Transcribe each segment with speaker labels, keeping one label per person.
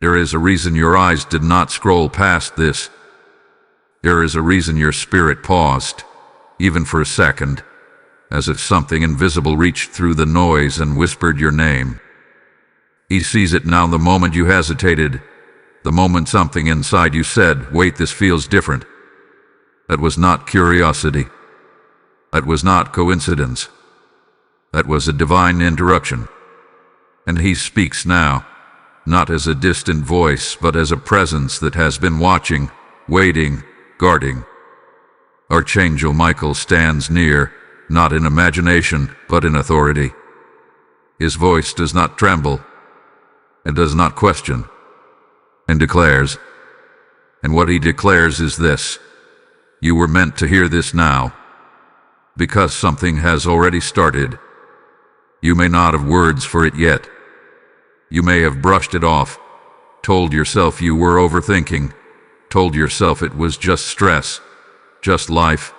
Speaker 1: There is a reason your eyes did not scroll past this. There is a reason your spirit paused, even for a second, as if something invisible reached through the noise and whispered your name. He sees it now the moment you hesitated, the moment something inside you said, "Wait, this feels different." That was not curiosity. That was not coincidence. That was a divine interruption. And he speaks now, not as a distant voice, but as a presence that has been watching, waiting, guarding. Archangel Michael stands near, not in imagination, but in authority. His voice does not tremble, and does not question, and declares. And what he declares is this: you were meant to hear this now, because something has already started. You may not have words for it yet. You may have brushed it off, told yourself you were overthinking, told yourself it was just stress, just life,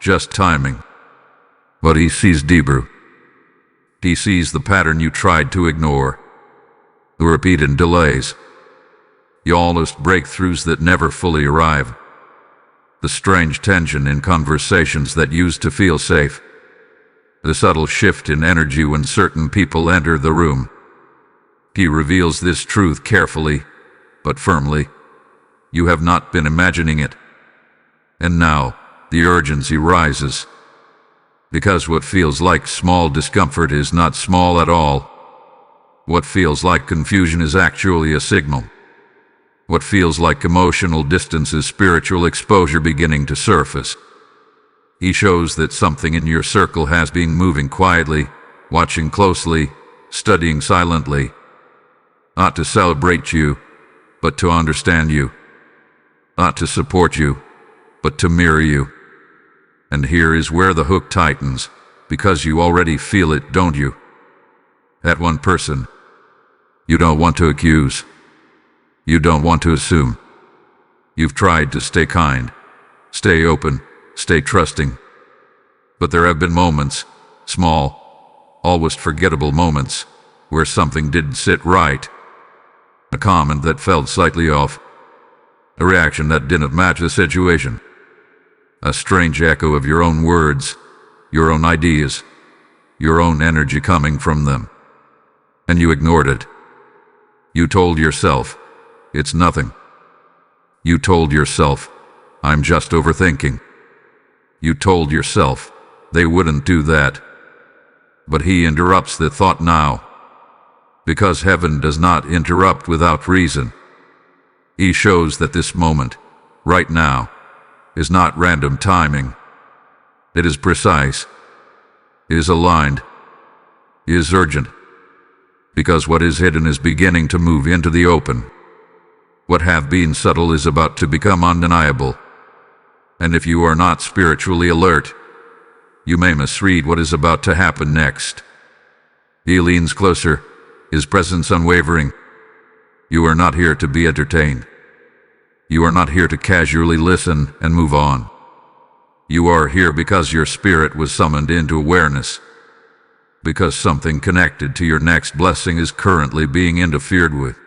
Speaker 1: just timing. But he sees deeper. He sees the pattern you tried to ignore, the repeated delays, the almost breakthroughs that never fully arrive, the strange tension in conversations that used to feel safe, the subtle shift in energy when certain people enter the room. He reveals this truth carefully, but firmly. You have not been imagining it. And now, the urgency rises. Because what feels like small discomfort is not small at all. What feels like confusion is actually a signal. What feels like emotional distance is spiritual exposure beginning to surface. He shows that something in your circle has been moving quietly, watching closely, studying silently. Not to celebrate you, but to understand you. Not to support you, but to mirror you. And here is where the hook tightens, because you already feel it, don't you? That one person. You don't want to accuse. You don't want to assume. You've tried to stay kind, stay open, stay trusting. But there have been moments, small, almost forgettable moments, where something didn't sit right. A comment that felt slightly off. A reaction that didn't match the situation. A strange echo of your own words, your own ideas, your own energy coming from them. And you ignored it. You told yourself, it's nothing. You told yourself, I'm just overthinking. You told yourself, they wouldn't do that. But he interrupts the thought now. Because heaven does not interrupt without reason. He shows that this moment, right now, is not random timing. It is precise, is aligned, is urgent. Because what is hidden is beginning to move into the open. What have been subtle is about to become undeniable. And if you are not spiritually alert, you may misread what is about to happen next. He leans closer, his presence unwavering. You are not here to be entertained. You are not here to casually listen and move on. You are here because your spirit was summoned into awareness. Because something connected to your next blessing is currently being interfered with.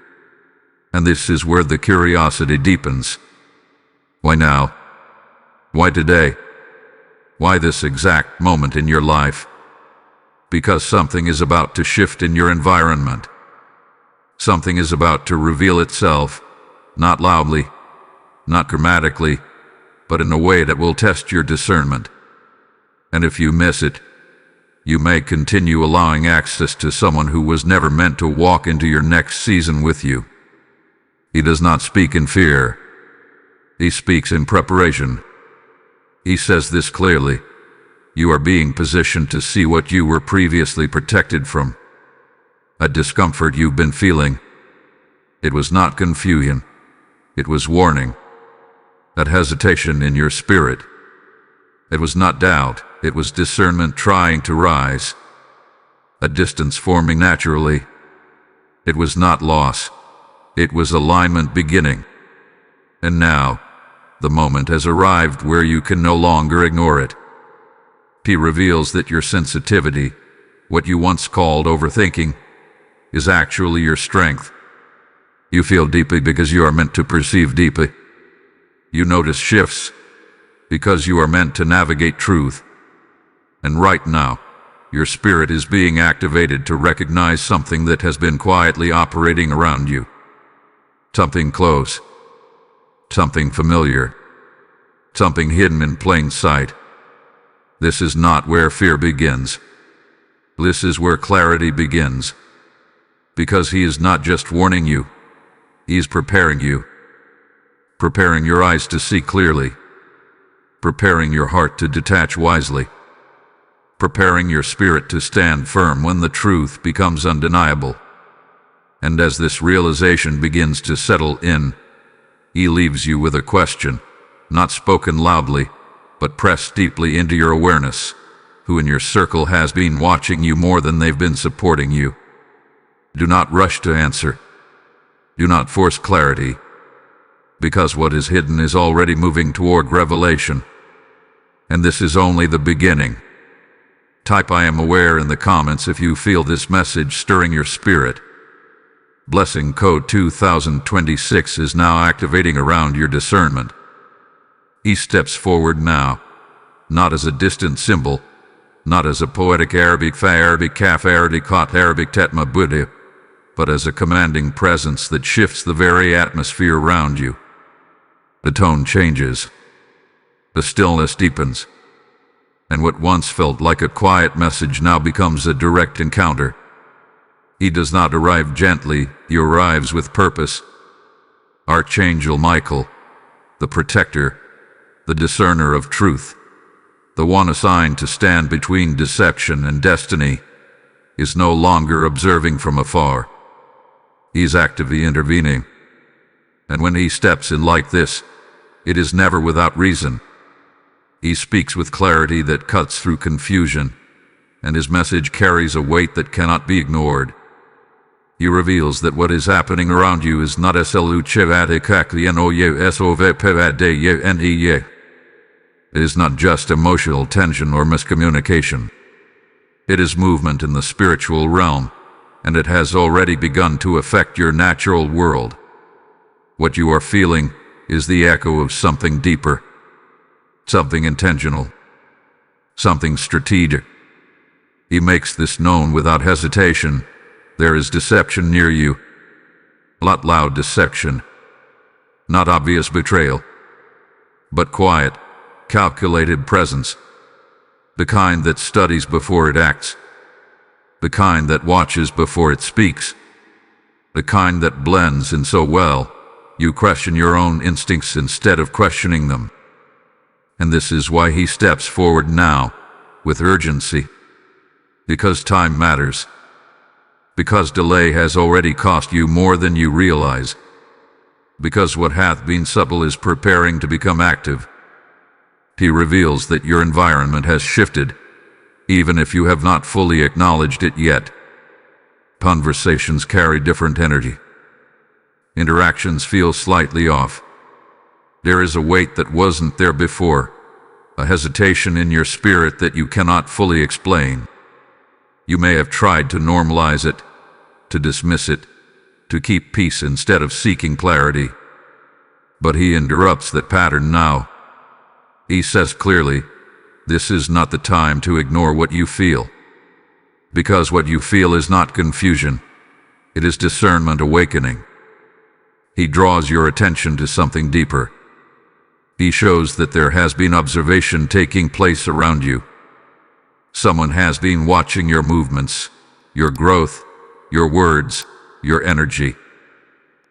Speaker 1: And this is where the curiosity deepens. Why now? Why today? Why this exact moment in your life? Because something is about to shift in your environment. Something is about to reveal itself, not loudly, not dramatically, but in a way that will test your discernment. And if you miss it, you may continue allowing access to someone who was never meant to walk into your next season with you. He does not speak in fear. He speaks in preparation. He says this clearly: you are being positioned to see what you were previously protected from. A discomfort you've been feeling. It was not confusion. It was warning. That hesitation in your spirit. It was not doubt. It was discernment trying to rise. A distance forming naturally. It was not loss. It was alignment beginning. And now, the moment has arrived where you can no longer ignore it. He reveals that your sensitivity, what you once called overthinking, is actually your strength. You feel deeply because you are meant to perceive deeply. You notice shifts because you are meant to navigate truth. And right now, your spirit is being activated to recognize something that has been quietly operating around you. Something close. Something familiar. Something hidden in plain sight. This is not where fear begins. This is where clarity begins. Because he is not just warning you, he is preparing you. Preparing your eyes to see clearly. Preparing your heart to detach wisely. Preparing your spirit to stand firm when the truth becomes undeniable. And as this realization begins to settle in, he leaves you with a question, not spoken loudly, but pressed deeply into your awareness. Who in your circle has been watching you more than they've been supporting you? Do not rush to answer. Do not force clarity, because what is hidden is already moving toward revelation. And this is only the beginning. Type "I am aware" in the comments if you feel this message stirring your spirit. Blessing code 2026 is now activating around your discernment. He steps forward now, not as a distant symbol, not as a poetic Arabic fa Arabic kaf Arabic kot Arabic tetma Buddha, but as a commanding presence that shifts the very atmosphere around you. The tone changes. The stillness deepens. And what once felt like a quiet message now becomes a direct encounter. He does not arrive gently, he arrives with purpose. Archangel Michael, the protector, the discerner of truth, the one assigned to stand between deception and destiny, is no longer observing from afar. He is actively intervening. And when he steps in like this, it is never without reason. He speaks with clarity that cuts through confusion, and his message carries a weight that cannot be ignored. He reveals that what is happening around you is not It is not just emotional tension or miscommunication. It is movement in the spiritual realm, and it has already begun to affect your natural world. What you are feeling is the echo of something deeper. Something intentional, something strategic. He makes this known without hesitation. There is deception near you. Not loud deception, not obvious betrayal, but quiet, calculated presence. The kind that studies before it acts. The kind that watches before it speaks. The kind that blends in so well, you question your own instincts instead of questioning them. And this is why he steps forward now, with urgency. Because time matters. Because delay has already cost you more than you realize. Because what hath been subtle is preparing to become active. He reveals that your environment has shifted, even if you have not fully acknowledged it yet. Conversations carry different energy. Interactions feel slightly off. There is a weight that wasn't there before, a hesitation in your spirit that you cannot fully explain. You may have tried to normalize it, to dismiss it, to keep peace instead of seeking clarity. But he interrupts that pattern now. He says clearly, this is not the time to ignore what you feel. Because what you feel is not confusion, it is discernment awakening. He draws your attention to something deeper. He shows that there has been observation taking place around you. Someone has been watching your movements, your growth, your words, your energy.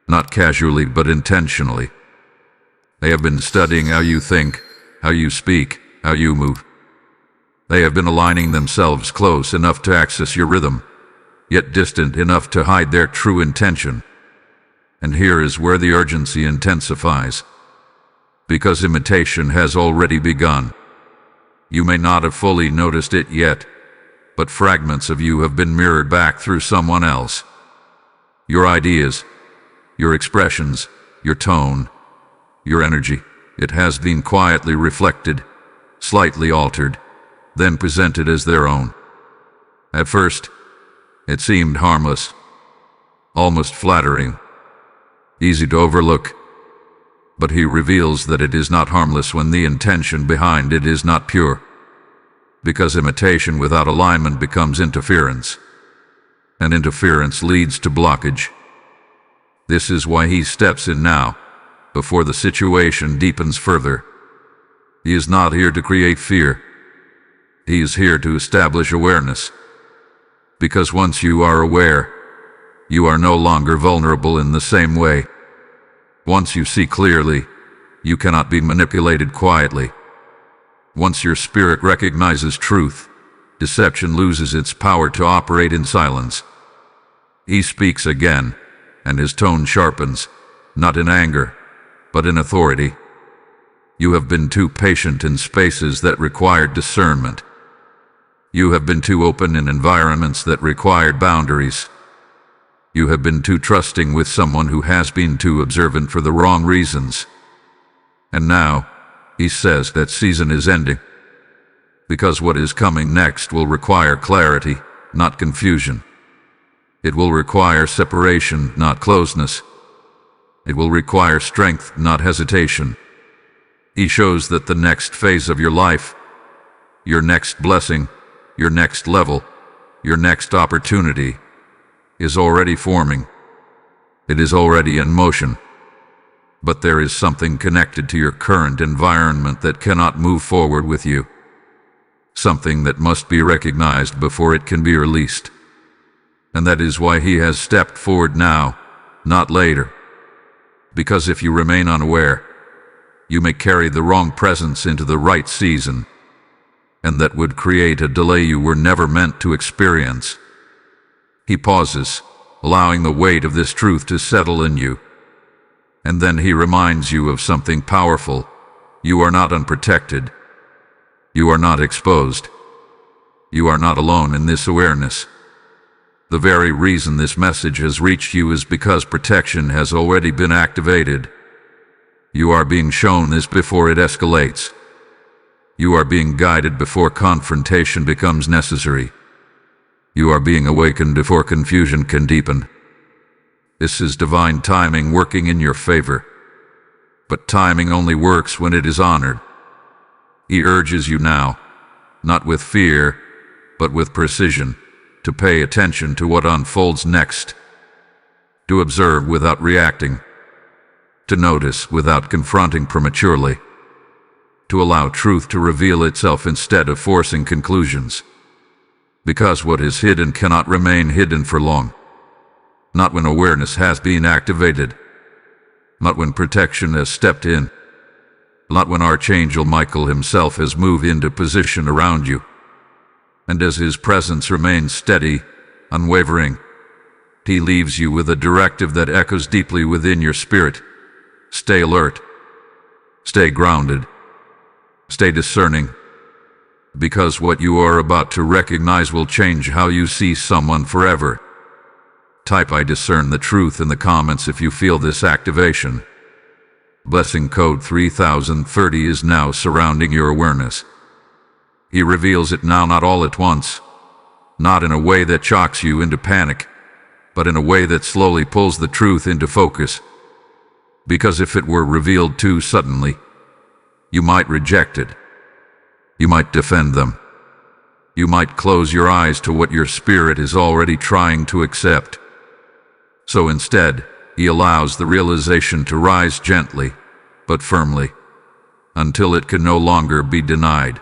Speaker 1: Not casually but intentionally. They have been studying how you think, how you speak, how you move. They have been aligning themselves close enough to access your rhythm, yet distant enough to hide their true intention. And here is where the urgency intensifies. Because imitation has already begun. You may not have fully noticed it yet, but fragments of you have been mirrored back through someone else. Your ideas, your expressions, your tone, your energy, it has been quietly reflected, slightly altered, then presented as their own. At first, it seemed harmless, almost flattering. easy to overlook. But he reveals that it is not harmless when the intention behind it is not pure. Because imitation without alignment becomes interference, and interference leads to blockage. This is why he steps in now, before the situation deepens further. He is not here to create fear. He is here to establish awareness. Because once you are aware, you are no longer vulnerable in the same way. Once you see clearly, you cannot be manipulated quietly. Once your spirit recognizes truth, deception loses its power to operate in silence. He speaks again, and his tone sharpens, not in anger, but in authority. You have been too patient in spaces that required discernment. You have been too open in environments that required boundaries. You have been too trusting with someone who has been too observant for the wrong reasons. And now, he says that season is ending. Because what is coming next will require clarity, not confusion. It will require separation, not closeness. It will require strength, not hesitation. He shows that the next phase of your life, your next blessing, your next level, your next opportunity, is already forming. It is already in motion. But there is something connected to your current environment that cannot move forward with you. Something that must be recognized before it can be released. And that is why he has stepped forward now, not later. Because if you remain unaware, you may carry the wrong presence into the right season, and that would create a delay you were never meant to experience. He pauses, allowing the weight of this truth to settle in you. And then he reminds you of something powerful. You are not unprotected. You are not exposed. You are not alone in this awareness. The very reason this message has reached you is because protection has already been activated. You are being shown this before it escalates. You are being guided before confrontation becomes necessary. You are being awakened before confusion can deepen. This is divine timing working in your favor. But timing only works when it is honored. He urges you now, not with fear, but with precision, to pay attention to what unfolds next. To observe without reacting. To notice without confronting prematurely. To allow truth to reveal itself instead of forcing conclusions. Because what is hidden cannot remain hidden for long. Not when awareness has been activated. Not when protection has stepped in. Not when Archangel Michael himself has moved into position around you. And as his presence remains steady, unwavering, he leaves you with a directive that echoes deeply within your spirit. Stay alert. Stay grounded. Stay discerning. Because what you are about to recognize will change how you see someone forever. Type "I discern the truth" in the comments if you feel this activation. Blessing code 3030 is now surrounding your awareness. He reveals it now, not all at once. Not in a way that shocks you into panic, but in a way that slowly pulls the truth into focus. Because if it were revealed too suddenly, you might reject it. You might defend them. You might close your eyes to what your spirit is already trying to accept. So instead, he allows the realization to rise gently, but firmly, until it can no longer be denied.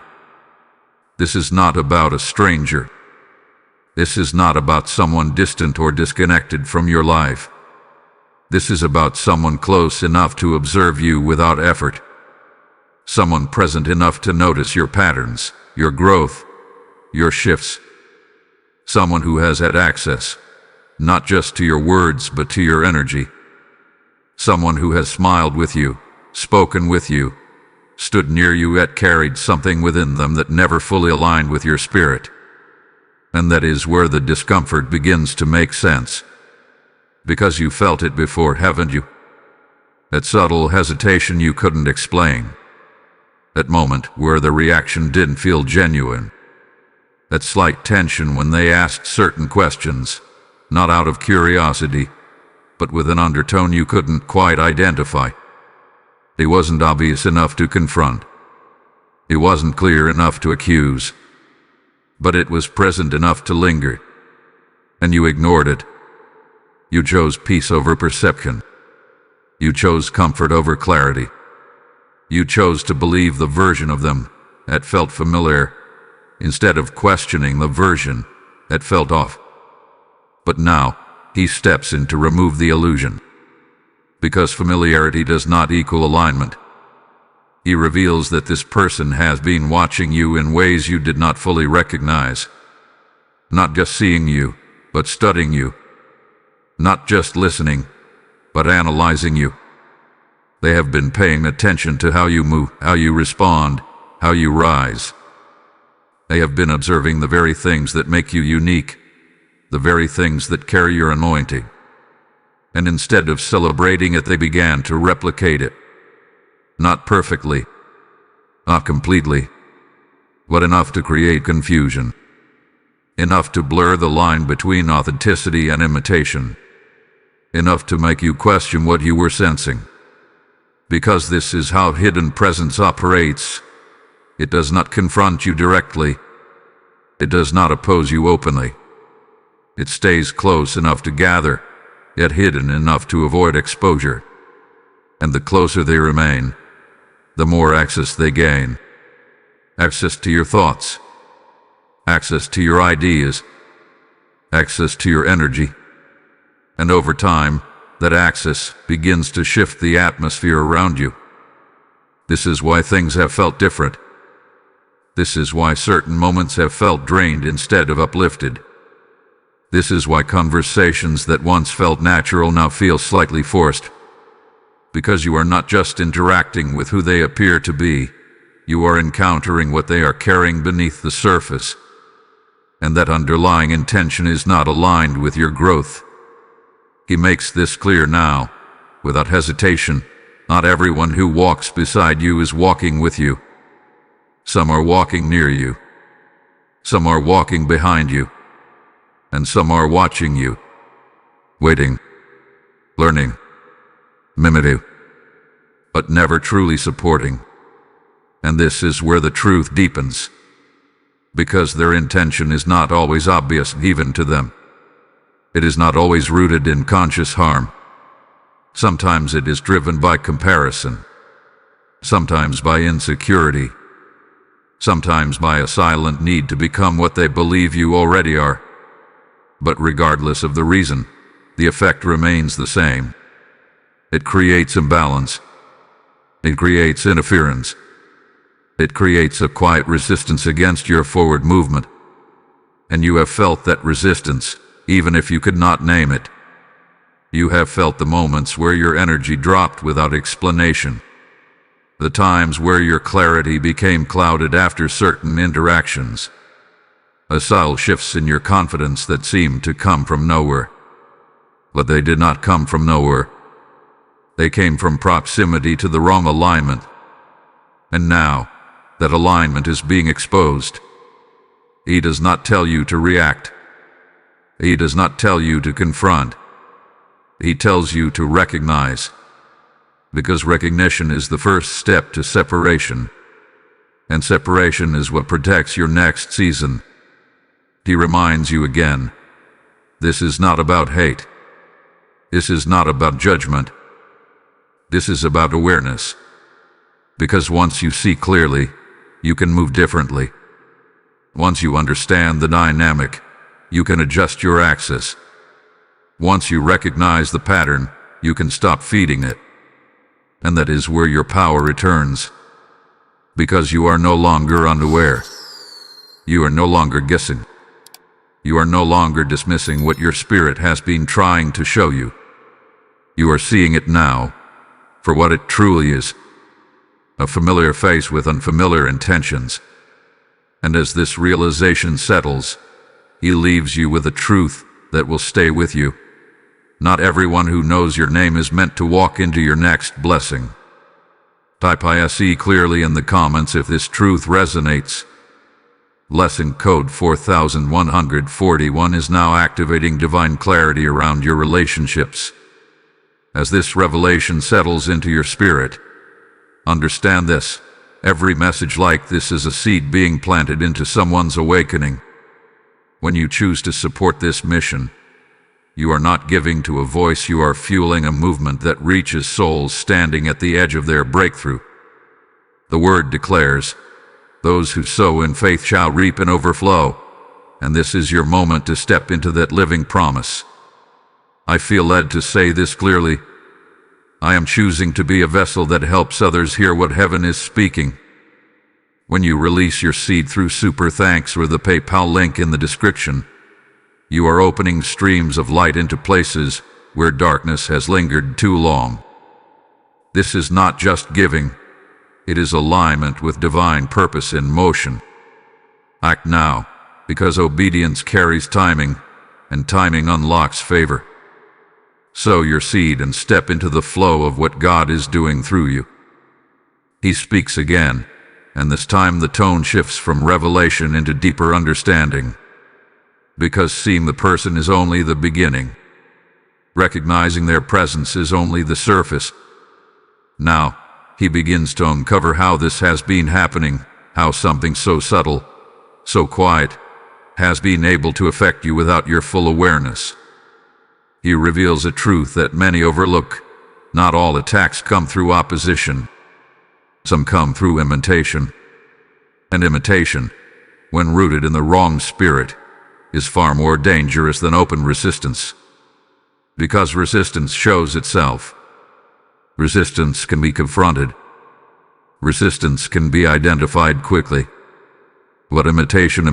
Speaker 1: This is not about a stranger. This is not about someone distant or disconnected from your life. This is about someone close enough to observe you without effort. Someone present enough to notice your patterns, your growth, your shifts. Someone who has had access, not just to your words, but to your energy. Someone who has smiled with you, spoken with you, stood near you, yet carried something within them that never fully aligned with your spirit. And that is where the discomfort begins to make sense. Because you felt it before, haven't you? That subtle hesitation you couldn't explain. That moment where the reaction didn't feel genuine. That slight tension when they asked certain questions, not out of curiosity, but with an undertone you couldn't quite identify. It wasn't obvious enough to confront. It wasn't clear enough to accuse. But it was present enough to linger. And you ignored it. You chose peace over perception. You chose comfort over clarity. You chose to believe the version of them that felt familiar, instead of questioning the version that felt off. But now, he steps in to remove the illusion. Because familiarity does not equal alignment. He reveals that this person has been watching you in ways you did not fully recognize. Not just seeing you, but studying you. Not just listening, but analyzing you. They have been paying attention to how you move, how you respond, how you rise. They have been observing the very things that make you unique, the very things that carry your anointing. And instead of celebrating it, they began to replicate it. Not perfectly, not completely, but enough to create confusion. Enough to blur the line between authenticity and imitation. Enough to make you question what you were sensing. Because this is how hidden presence operates. It does not confront you directly. It does not oppose you openly. It stays close enough to gather, yet hidden enough to avoid exposure. And the closer they remain, the more access they gain. Access to your thoughts. Access to your ideas. Access to your energy. And over time, that access begins to shift the atmosphere around you. This is why things have felt different. This is why certain moments have felt drained instead of uplifted. This is why conversations that once felt natural now feel slightly forced. Because you are not just interacting with who they appear to be, you are encountering what they are carrying beneath the surface. And that underlying intention is not aligned with your growth. He makes this clear now, without hesitation. Not everyone who walks beside you is walking with you. Some are walking near you. Some are walking behind you. And some are watching you. Waiting. Learning. Mimicking. But never truly supporting. And this is where the truth deepens. Because their intention is not always obvious even to them. It is not always rooted in conscious harm. Sometimes it is driven by comparison. Sometimes by insecurity. Sometimes by a silent need to become what they believe you already are. But regardless of the reason, the effect remains the same. It creates imbalance. It creates interference. It creates a quiet resistance against your forward movement. And you have felt that resistance, even if you could not name it. You have felt the moments where your energy dropped without explanation. The times where your clarity became clouded after certain interactions. Subtle shifts in your confidence that seemed to come from nowhere. But they did not come from nowhere. They came from proximity to the wrong alignment. And now, that alignment is being exposed. He does not tell you to react. He does not tell you to confront. He tells you to recognize. Because recognition is the first step to separation. And separation is what protects your next season. He reminds you again. This is not about hate. This is not about judgment. This is about awareness. Because once you see clearly, you can move differently. Once you understand the dynamic, you can adjust your axis. Once you recognize the pattern, you can stop feeding it. And that is where your power returns. Because you are no longer unaware. You are no longer guessing. You are no longer dismissing what your spirit has been trying to show you. You are seeing it now, for what it truly is. A familiar face with unfamiliar intentions. And as this realization settles, he leaves you with a truth that will stay with you. Not everyone who knows your name is meant to walk into your next blessing. Type ISE clearly in the comments if this truth resonates. Lesson code 4141 is now activating divine clarity around your relationships. As this revelation settles into your spirit, understand this: every message like this is a seed being planted into someone's awakening. When you choose to support this mission, you are not giving to a voice, you are fueling a movement that reaches souls standing at the edge of their breakthrough. The word declares, "Those who sow in faith shall reap in overflow," and this is your moment to step into that living promise. I feel led to say this clearly. I am choosing to be a vessel that helps others hear what heaven is speaking. When you release your seed through Super Thanks or the PayPal link in the description, you are opening streams of light into places where darkness has lingered too long. This is not just giving, it is alignment with divine purpose in motion. Act now, because obedience carries timing, and timing unlocks favor. Sow your seed and step into the flow of what God is doing through you. He speaks again, and this time the tone shifts from revelation into deeper understanding. Because seeing the person is only the beginning. Recognizing their presence is only the surface. Now, he begins to uncover how this has been happening, how something so subtle, so quiet, has been able to affect you without your full awareness. He reveals a truth that many overlook. Not all attacks come through opposition. Some come through imitation. And imitation, when rooted in the wrong spirit, is far more dangerous than open resistance. Because resistance shows itself. Resistance can be confronted. Resistance can be identified quickly. What imitation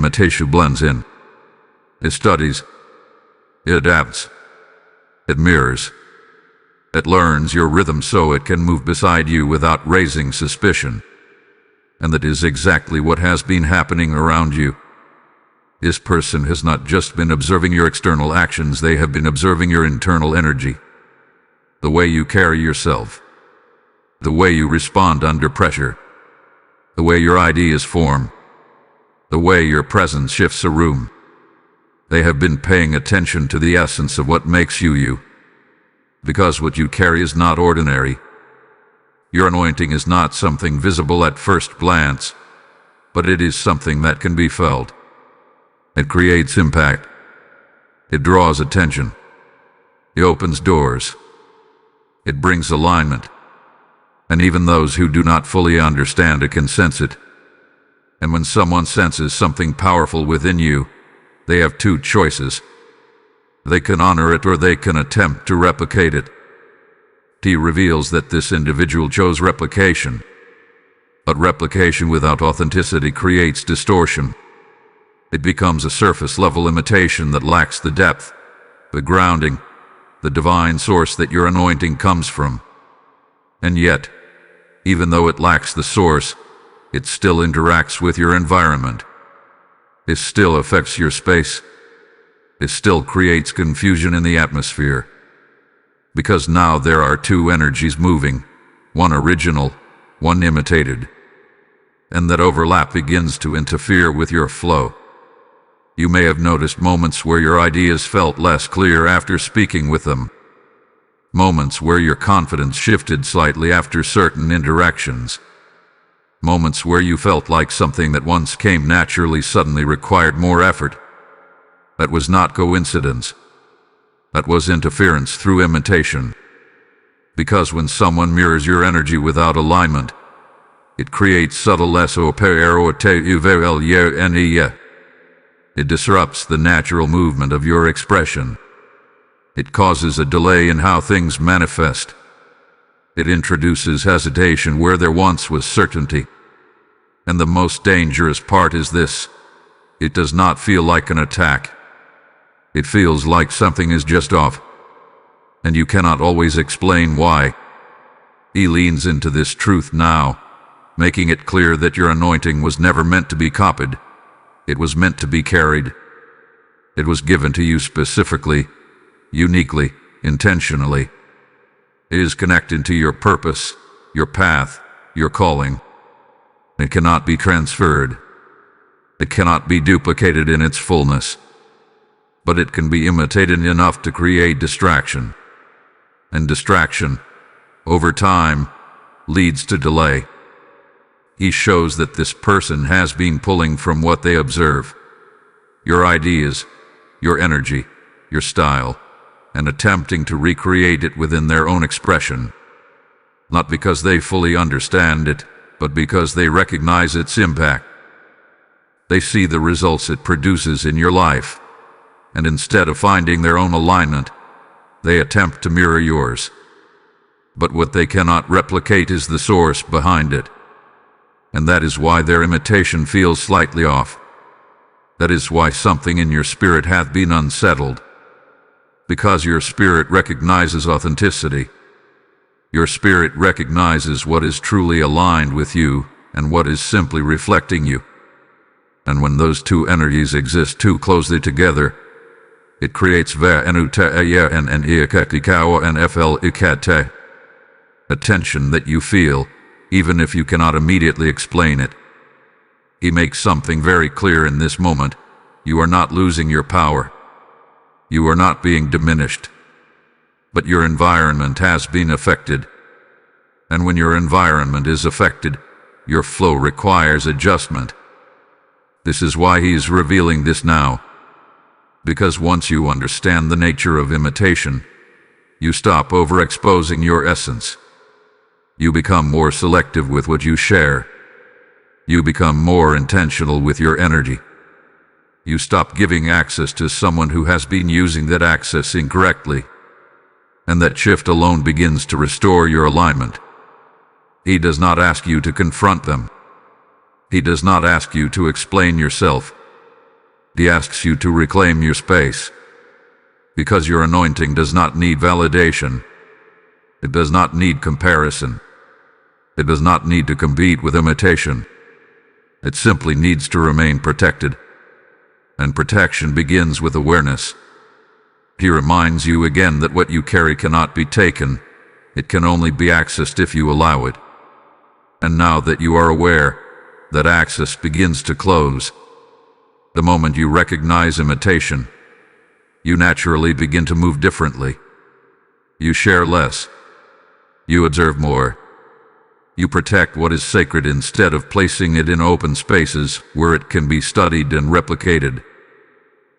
Speaker 1: blends in. It studies. It adapts. It mirrors. It learns your rhythm so it can move beside you without raising suspicion. And that is exactly what has been happening around you. This person has not just been observing your external actions, they have been observing your internal energy. The way you carry yourself. The way you respond under pressure. The way your ideas form. The way your presence shifts a room. They have been paying attention to the essence of what makes you you. Because what you carry is not ordinary. Your anointing is not something visible at first glance, but it is something that can be felt. It creates impact. It draws attention. It opens doors. It brings alignment. And even those who do not fully understand it can sense it. And when someone senses something powerful within you, they have two choices. They can honor it or they can attempt to replicate it. He reveals that this individual chose replication. But replication without authenticity creates distortion. It becomes a surface-level imitation that lacks the depth, the grounding, the divine source that your anointing comes from. And yet, even though it lacks the source, it still interacts with your environment. It still affects your space. It still creates confusion in the atmosphere. Because now there are two energies moving, one original, one imitated. And that overlap begins to interfere with your flow. You may have noticed moments where your ideas felt less clear after speaking with them. Moments where your confidence shifted slightly after certain interactions. Moments where you felt like something that once came naturally suddenly required more effort. That was not coincidence. That was interference through imitation. Because when someone mirrors your energy without alignment, it creates subtle SOPEROTUVLYNE. It disrupts the natural movement of your expression. It causes a delay in how things manifest. It introduces hesitation where there once was certainty. And the most dangerous part is this: it does not feel like an attack. It feels like something is just off. And you cannot always explain why. He leans into this truth now, making it clear that your anointing was never meant to be copied. It was meant to be carried. It was given to you specifically, uniquely, intentionally. It is connected to your purpose, your path, your calling. It cannot be transferred. It cannot be duplicated in its fullness. But it can be imitated enough to create distraction. and distraction, over time, leads to delay. He shows that this person has been pulling from what they observe, your ideas, your energy, your style, and attempting to recreate it within their own expression, not because they fully understand it, but because they recognize its impact. They see the results it produces in your life, and instead of finding their own alignment, they attempt to mirror yours. But what they cannot replicate is the source behind it, and that is why their imitation feels slightly off. That is why something in your spirit hath been unsettled, because your spirit recognizes authenticity. Your spirit recognizes what is truly aligned with you and what is simply reflecting you. And when those two energies exist too closely together, it creates a tension that you feel, even if you cannot immediately explain it. He makes something very clear in this moment. You are not losing your power. You are not being diminished. But your environment has been affected. And when your environment is affected, your flow requires adjustment. This is why he is revealing this now. Because once you understand the nature of imitation, you stop overexposing your essence. You become more selective with what you share. You become more intentional with your energy. You stop giving access to someone who has been using that access incorrectly. And that shift alone begins to restore your alignment. He does not ask you to confront them. He does not ask you to explain yourself. He asks you to reclaim your space. Because your anointing does not need validation. It does not need comparison. It does not need to compete with imitation. It simply needs to remain protected. And protection begins with awareness. He reminds you again that what you carry cannot be taken. It can only be accessed if you allow it. And now that you are aware, that access begins to close. The moment you recognize imitation, you naturally begin to move differently. You share less. You observe more. You protect what is sacred instead of placing it in open spaces where it can be studied and replicated.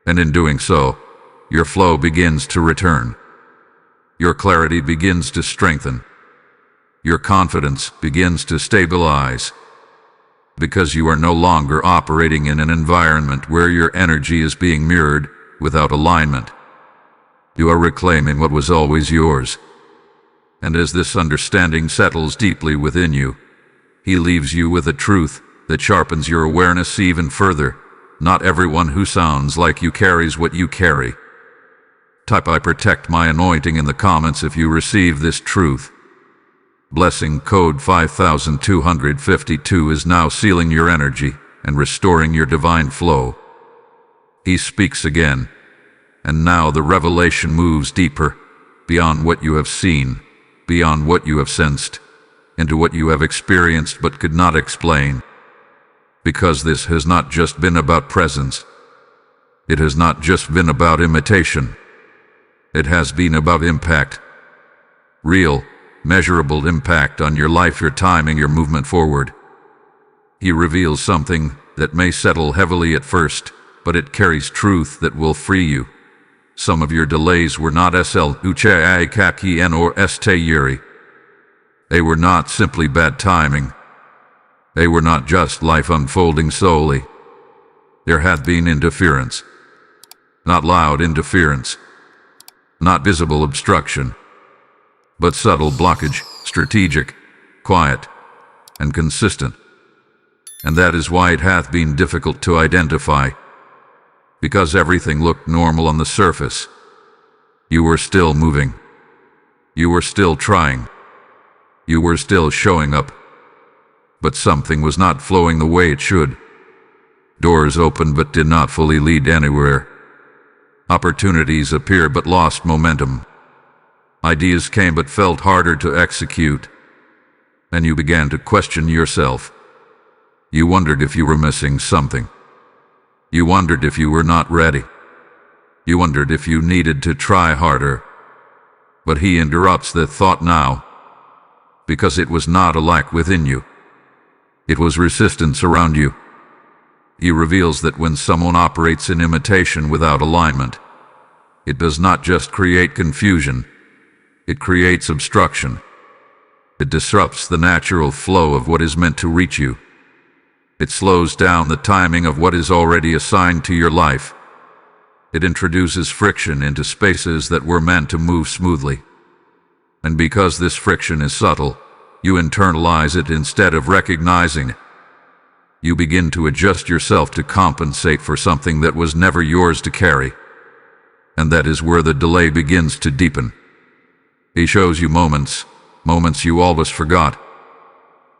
Speaker 1: And in doing so, your flow begins to return. Your clarity begins to strengthen. Your confidence begins to stabilize. Because you are no longer operating in an environment where your energy is being mirrored without alignment. You are reclaiming what was always yours. And as this understanding settles deeply within you, he leaves you with a truth that sharpens your awareness even further. Not everyone who sounds like you carries what you carry. Type "I protect my anointing" in the comments if you receive this truth. Blessing code 5252 is now sealing your energy and restoring your divine flow. He speaks again, and now the revelation moves deeper, beyond what you have seen, beyond what you have sensed, into what you have experienced but could not explain. Because this has not just been about presence. It has not just been about imitation. It has been about impact. Real, measurable impact on your life, your timing, your movement forward. He reveals something that may settle heavily at first, but it carries truth that will free you. Some of your delays were not SL or ST. They were not simply bad timing. They were not just life unfolding solely. There had been interference. Not loud interference. Not visible obstruction. But subtle blockage, strategic, quiet, and consistent. And that is why it hath been difficult to identify. Because everything looked normal on the surface. You were still moving. You were still trying. You were still showing up. But something was not flowing the way it should. Doors opened but did not fully lead anywhere. Opportunities appeared but lost momentum. Ideas came but felt harder to execute. And you began to question yourself. You wondered if you were missing something. You wondered if you were not ready. You wondered if you needed to try harder. But he interrupts that thought now, because it was not a lack within you. It was resistance around you. He reveals that when someone operates in imitation without alignment, it does not just create confusion, it creates obstruction. It disrupts the natural flow of what is meant to reach you. It slows down the timing of what is already assigned to your life. It introduces friction into spaces that were meant to move smoothly. And because this friction is subtle, you internalize it instead of recognizing it. You begin to adjust yourself to compensate for something that was never yours to carry. And that is where the delay begins to deepen. He shows you moments you always forgot.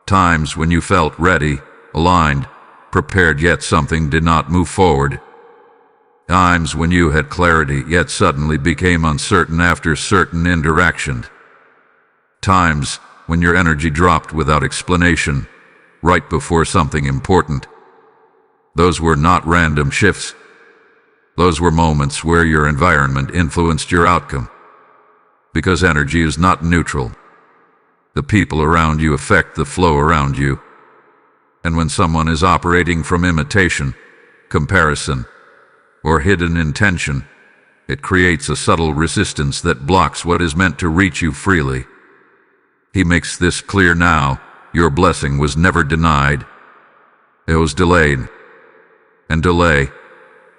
Speaker 1: Times when you felt ready, aligned, prepared, yet something did not move forward. Times when you had clarity, yet suddenly became uncertain after certain interaction. Times when your energy dropped without explanation, right before something important. Those were not random shifts. Those were moments where your environment influenced your outcome. Because energy is not neutral. The people around you affect the flow around you. And when someone is operating from imitation, comparison, or hidden intention, it creates a subtle resistance that blocks what is meant to reach you freely. He makes this clear now: your blessing was never denied. It was delayed. And delay,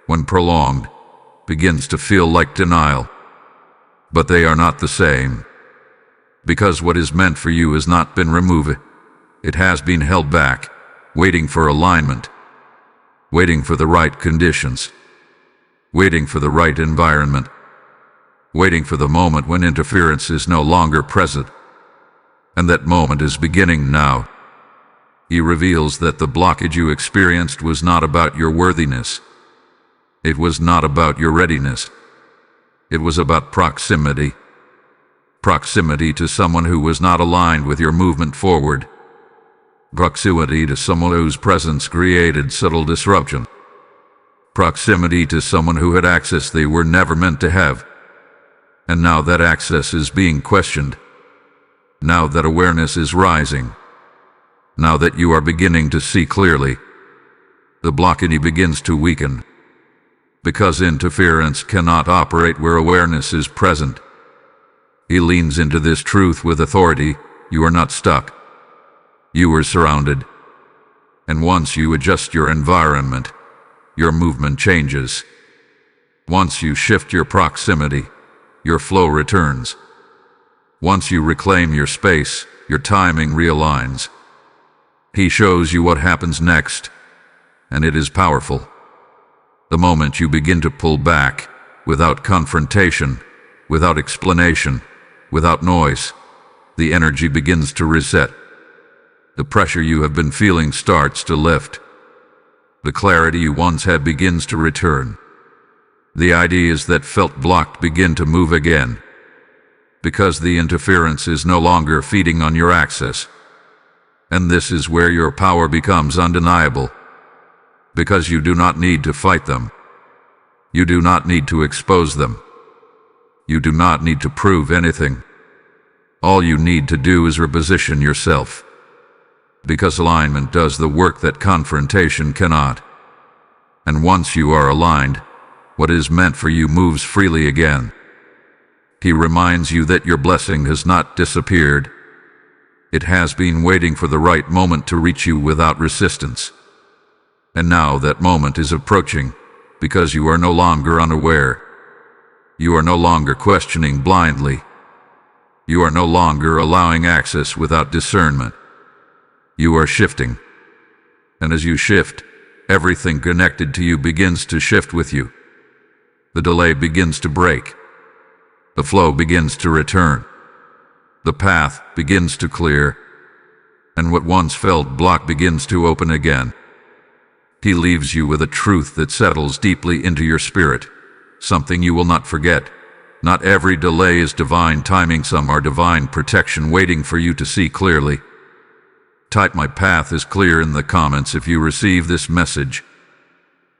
Speaker 1: when prolonged, begins to feel like denial. But they are not the same. Because what is meant for you has not been removed. It has been held back, waiting for alignment, waiting for the right conditions, waiting for the right environment, waiting for the moment when interference is no longer present. And that moment is beginning now. He reveals that the blockage you experienced was not about your worthiness. It was not about your readiness. It was about proximity. Proximity to someone who was not aligned with your movement forward. Proximity to someone whose presence created subtle disruption. Proximity to someone who had access they were never meant to have. And now that access is being questioned. Now that awareness is rising. Now that you are beginning to see clearly, the blockage begins to weaken. Because interference cannot operate where awareness is present. He leans into this truth with authority: you are not stuck. You are surrounded. And once you adjust your environment, your movement changes. Once you shift your proximity, your flow returns. Once you reclaim your space, your timing realigns. He shows you what happens next, and it is powerful. The moment you begin to pull back, without confrontation, without explanation, without noise, the energy begins to reset. The pressure you have been feeling starts to lift. The clarity you once had begins to return. The ideas that felt blocked begin to move again. Because the interference is no longer feeding on your access. And this is where your power becomes undeniable. Because you do not need to fight them. You do not need to expose them. You do not need to prove anything. All you need to do is reposition yourself. Because alignment does the work that confrontation cannot. And once you are aligned, what is meant for you moves freely again. He reminds you that your blessing has not disappeared. It has been waiting for the right moment to reach you without resistance. And now that moment is approaching, because you are no longer unaware. You are no longer questioning blindly. You are no longer allowing access without discernment. You are shifting. And as you shift, everything connected to you begins to shift with you. The delay begins to break. The flow begins to return. The path begins to clear. And what once felt blocked begins to open again. He leaves you with a truth that settles deeply into your spirit, something you will not forget. Not every delay is divine timing, some are divine protection waiting for you to see clearly. Type "My path is clear" in the comments if you receive this message.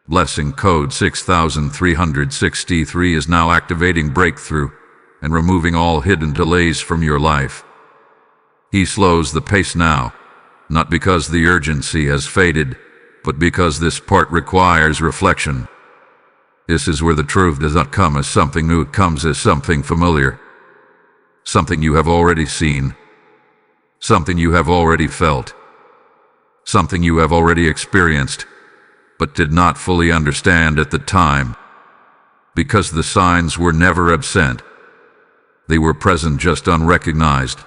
Speaker 1: Blessing code 6363 is now activating breakthrough. and removing all hidden delays from your life. He slows the pace now, not because the urgency has faded, but because this part requires reflection. This is where the truth does not come as something new, it comes as something familiar. Something you have already seen. Something you have already felt. Something you have already experienced, but did not fully understand at the time. Because the signs were never absent. They were present, just unrecognized.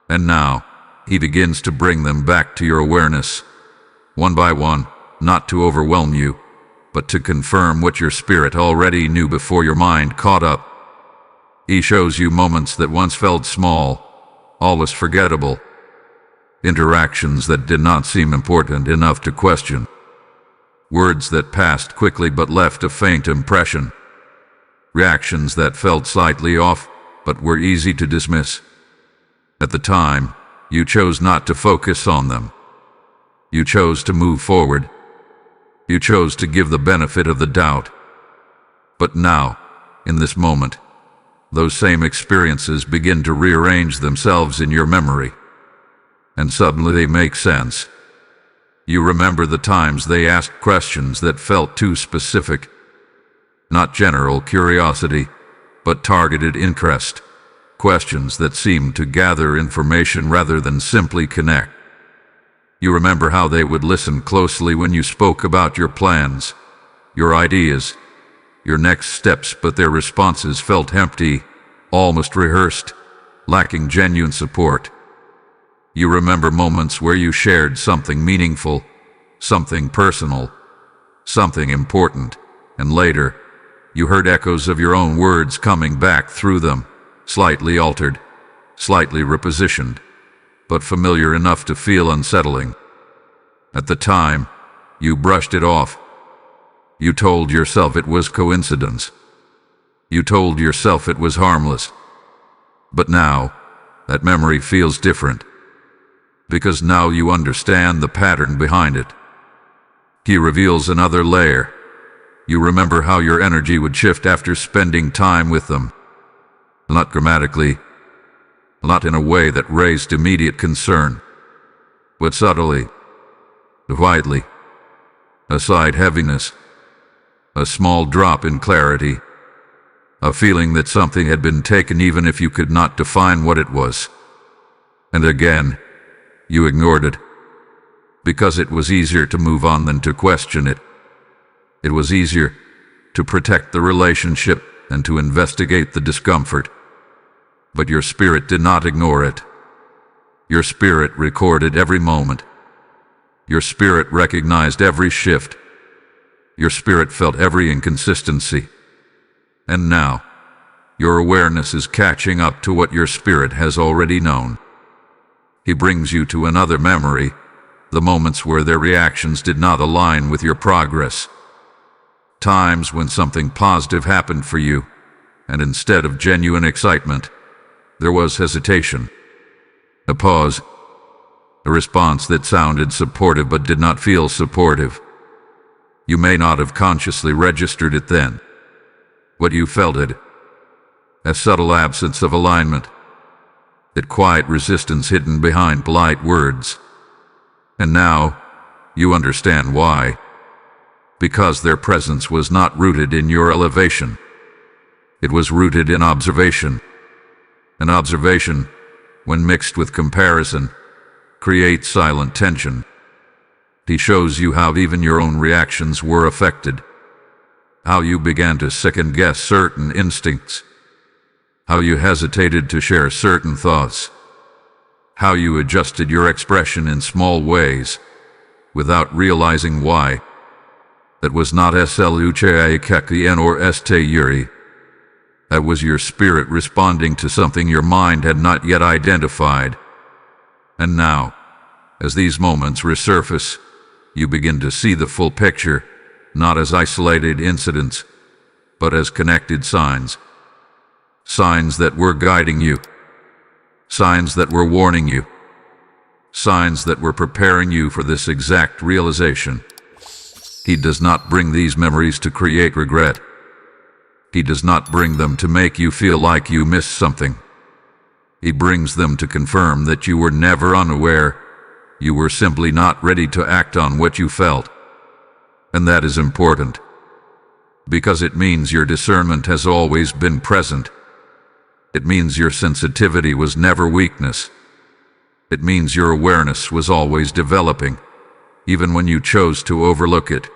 Speaker 1: And now, he begins to bring them back to your awareness, one by one, not to overwhelm you, but to confirm what your spirit already knew before your mind caught up. He shows you moments that once felt small, almost forgettable. Interactions that did not seem important enough to question. Words that passed quickly but left a faint impression. Reactions that felt slightly off, but were easy to dismiss. At the time, you chose not to focus on them. You chose to move forward. You chose to give the benefit of the doubt. But now, in this moment, those same experiences begin to rearrange themselves in your memory. And suddenly they make sense. You remember the times they asked questions that felt too specific. Not general curiosity, but targeted interest. Questions that seemed to gather information rather than simply connect. You remember how they would listen closely when you spoke about your plans, your ideas, your next steps, but their responses felt empty, almost rehearsed, lacking genuine support. You remember moments where you shared something meaningful, something personal, something important, and later, you heard echoes of your own words coming back through them, slightly altered, slightly repositioned, but familiar enough to feel unsettling. At the time, you brushed it off. You told yourself it was coincidence. You told yourself it was harmless. But now, that memory feels different. Because now you understand the pattern behind it. He reveals another layer. You remember how your energy would shift after spending time with them. Not dramatically, not in a way that raised immediate concern, but subtly, quietly, a slight heaviness, a small drop in clarity, a feeling that something had been taken even if you could not define what it was. And again, you ignored it, because it was easier to move on than to question it. It was easier to protect the relationship and to investigate the discomfort. But your spirit did not ignore it. Your spirit recorded every moment. Your spirit recognized every shift. Your spirit felt every inconsistency. And now, your awareness is catching up to what your spirit has already known. He brings you to another memory, the moments where their reactions did not align with your progress. Times when something positive happened for you, and instead of genuine excitement, there was hesitation, a pause, a response that sounded supportive but did not feel supportive. You may not have consciously registered it then, but you felt it, a subtle absence of alignment, that quiet resistance hidden behind polite words. And now, you understand why. Because their presence was not rooted in your elevation. It was rooted in observation. And observation, when mixed with comparison, creates silent tension. He shows you how even your own reactions were affected. How you began to second-guess certain instincts. How you hesitated to share certain thoughts. How you adjusted your expression in small ways, without realizing why. That was not sluchakekien or ste. That was your spirit responding to something your mind had not yet identified. And now, as these moments resurface, you begin to see the full picture, not as isolated incidents, but as connected signs. Signs that were guiding you. Signs that were warning you. Signs that were preparing you for this exact realization. He does not bring these memories to create regret. He does not bring them to make you feel like you missed something. He brings them to confirm that you were never unaware. You were simply not ready to act on what you felt. And that is important, because it means your discernment has always been present. It means your sensitivity was never weakness. It means your awareness was always developing, even when you chose to overlook it.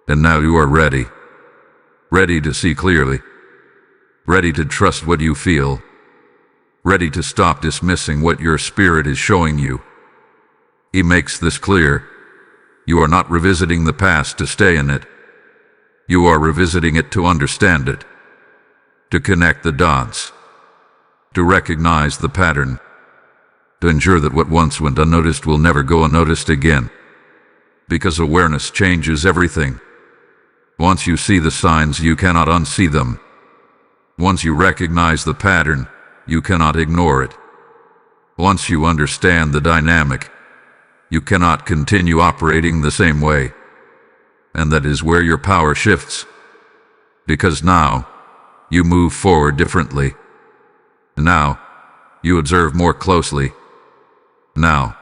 Speaker 1: And now you are ready. Ready to see clearly. Ready to trust what you feel. Ready to stop dismissing what your spirit is showing you. He makes this clear. You are not revisiting the past to stay in it. You are revisiting it to understand it, to connect the dots, to recognize the pattern, to ensure that what once went unnoticed will never go unnoticed again. Because awareness changes everything. Once you see the signs, you cannot unsee them. Once you recognize the pattern, you cannot ignore it. Once you understand the dynamic, you cannot continue operating the same way. And that is where your power shifts. Because now, you move forward differently. Now, you observe more closely. Now,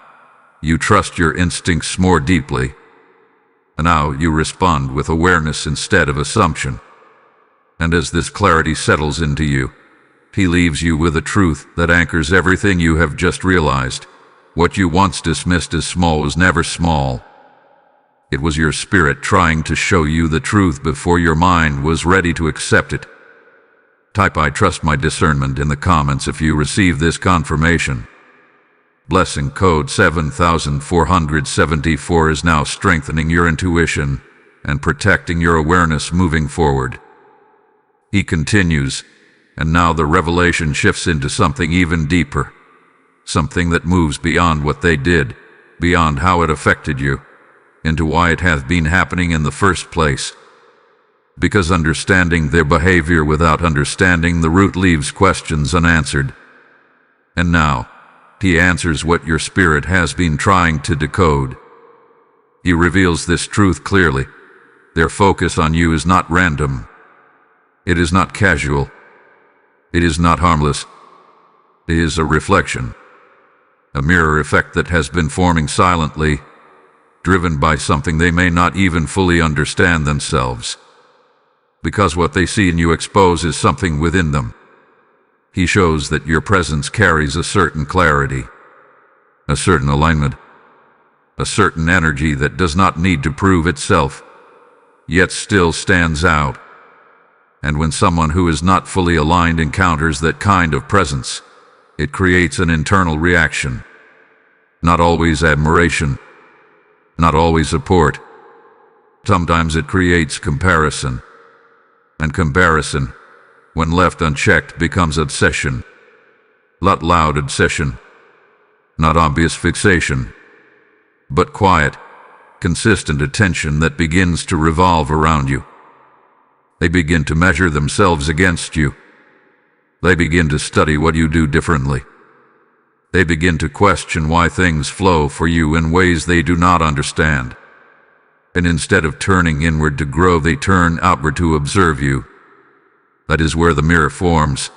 Speaker 1: you trust your instincts more deeply. Now you respond with awareness instead of assumption. And as this clarity settles into you, he leaves you with a truth that anchors everything you have just realized. What you once dismissed as small was never small. It was your spirit trying to show you the truth before your mind was ready to accept it. Type "I trust my discernment" in the comments if you receive this confirmation. Blessing code 7474 is now strengthening your intuition and protecting your awareness moving forward. He continues, and now the revelation shifts into something even deeper. Something that moves beyond what they did, beyond how it affected you, into why it hath been happening in the first place. Because understanding their behavior without understanding the root leaves questions unanswered. And now, he answers what your spirit has been trying to decode. He reveals this truth clearly. Their focus on you is not random. It is not casual. It is not harmless. It is a reflection. A mirror effect that has been forming silently, driven by something they may not even fully understand themselves. Because what they see in you exposes something within them. He shows that your presence carries a certain clarity, a certain alignment, a certain energy that does not need to prove itself, yet still stands out. And when someone who is not fully aligned encounters that kind of presence, it creates an internal reaction. Not always admiration, not always support. Sometimes it creates comparison. And comparison, when left unchecked, becomes obsession. Not loud obsession, not obvious fixation, but quiet, consistent attention that begins to revolve around you. They begin to measure themselves against you. They begin to study what you do differently. They begin to question why things flow for you in ways they do not understand. And instead of turning inward to grow, they turn outward to observe you. That is where the mirror forms.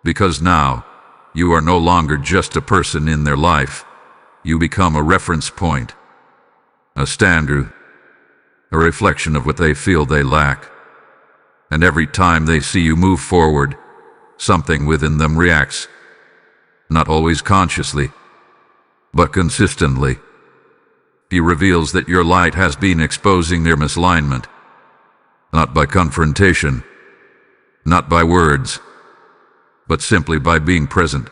Speaker 1: Because now, you are no longer just a person in their life. You become a reference point, a standard, a reflection of what they feel they lack. And every time they see you move forward, something within them reacts. Not always consciously, but consistently. He reveals that your light has been exposing their misalignment, not by confrontation, not by words, but simply by being present,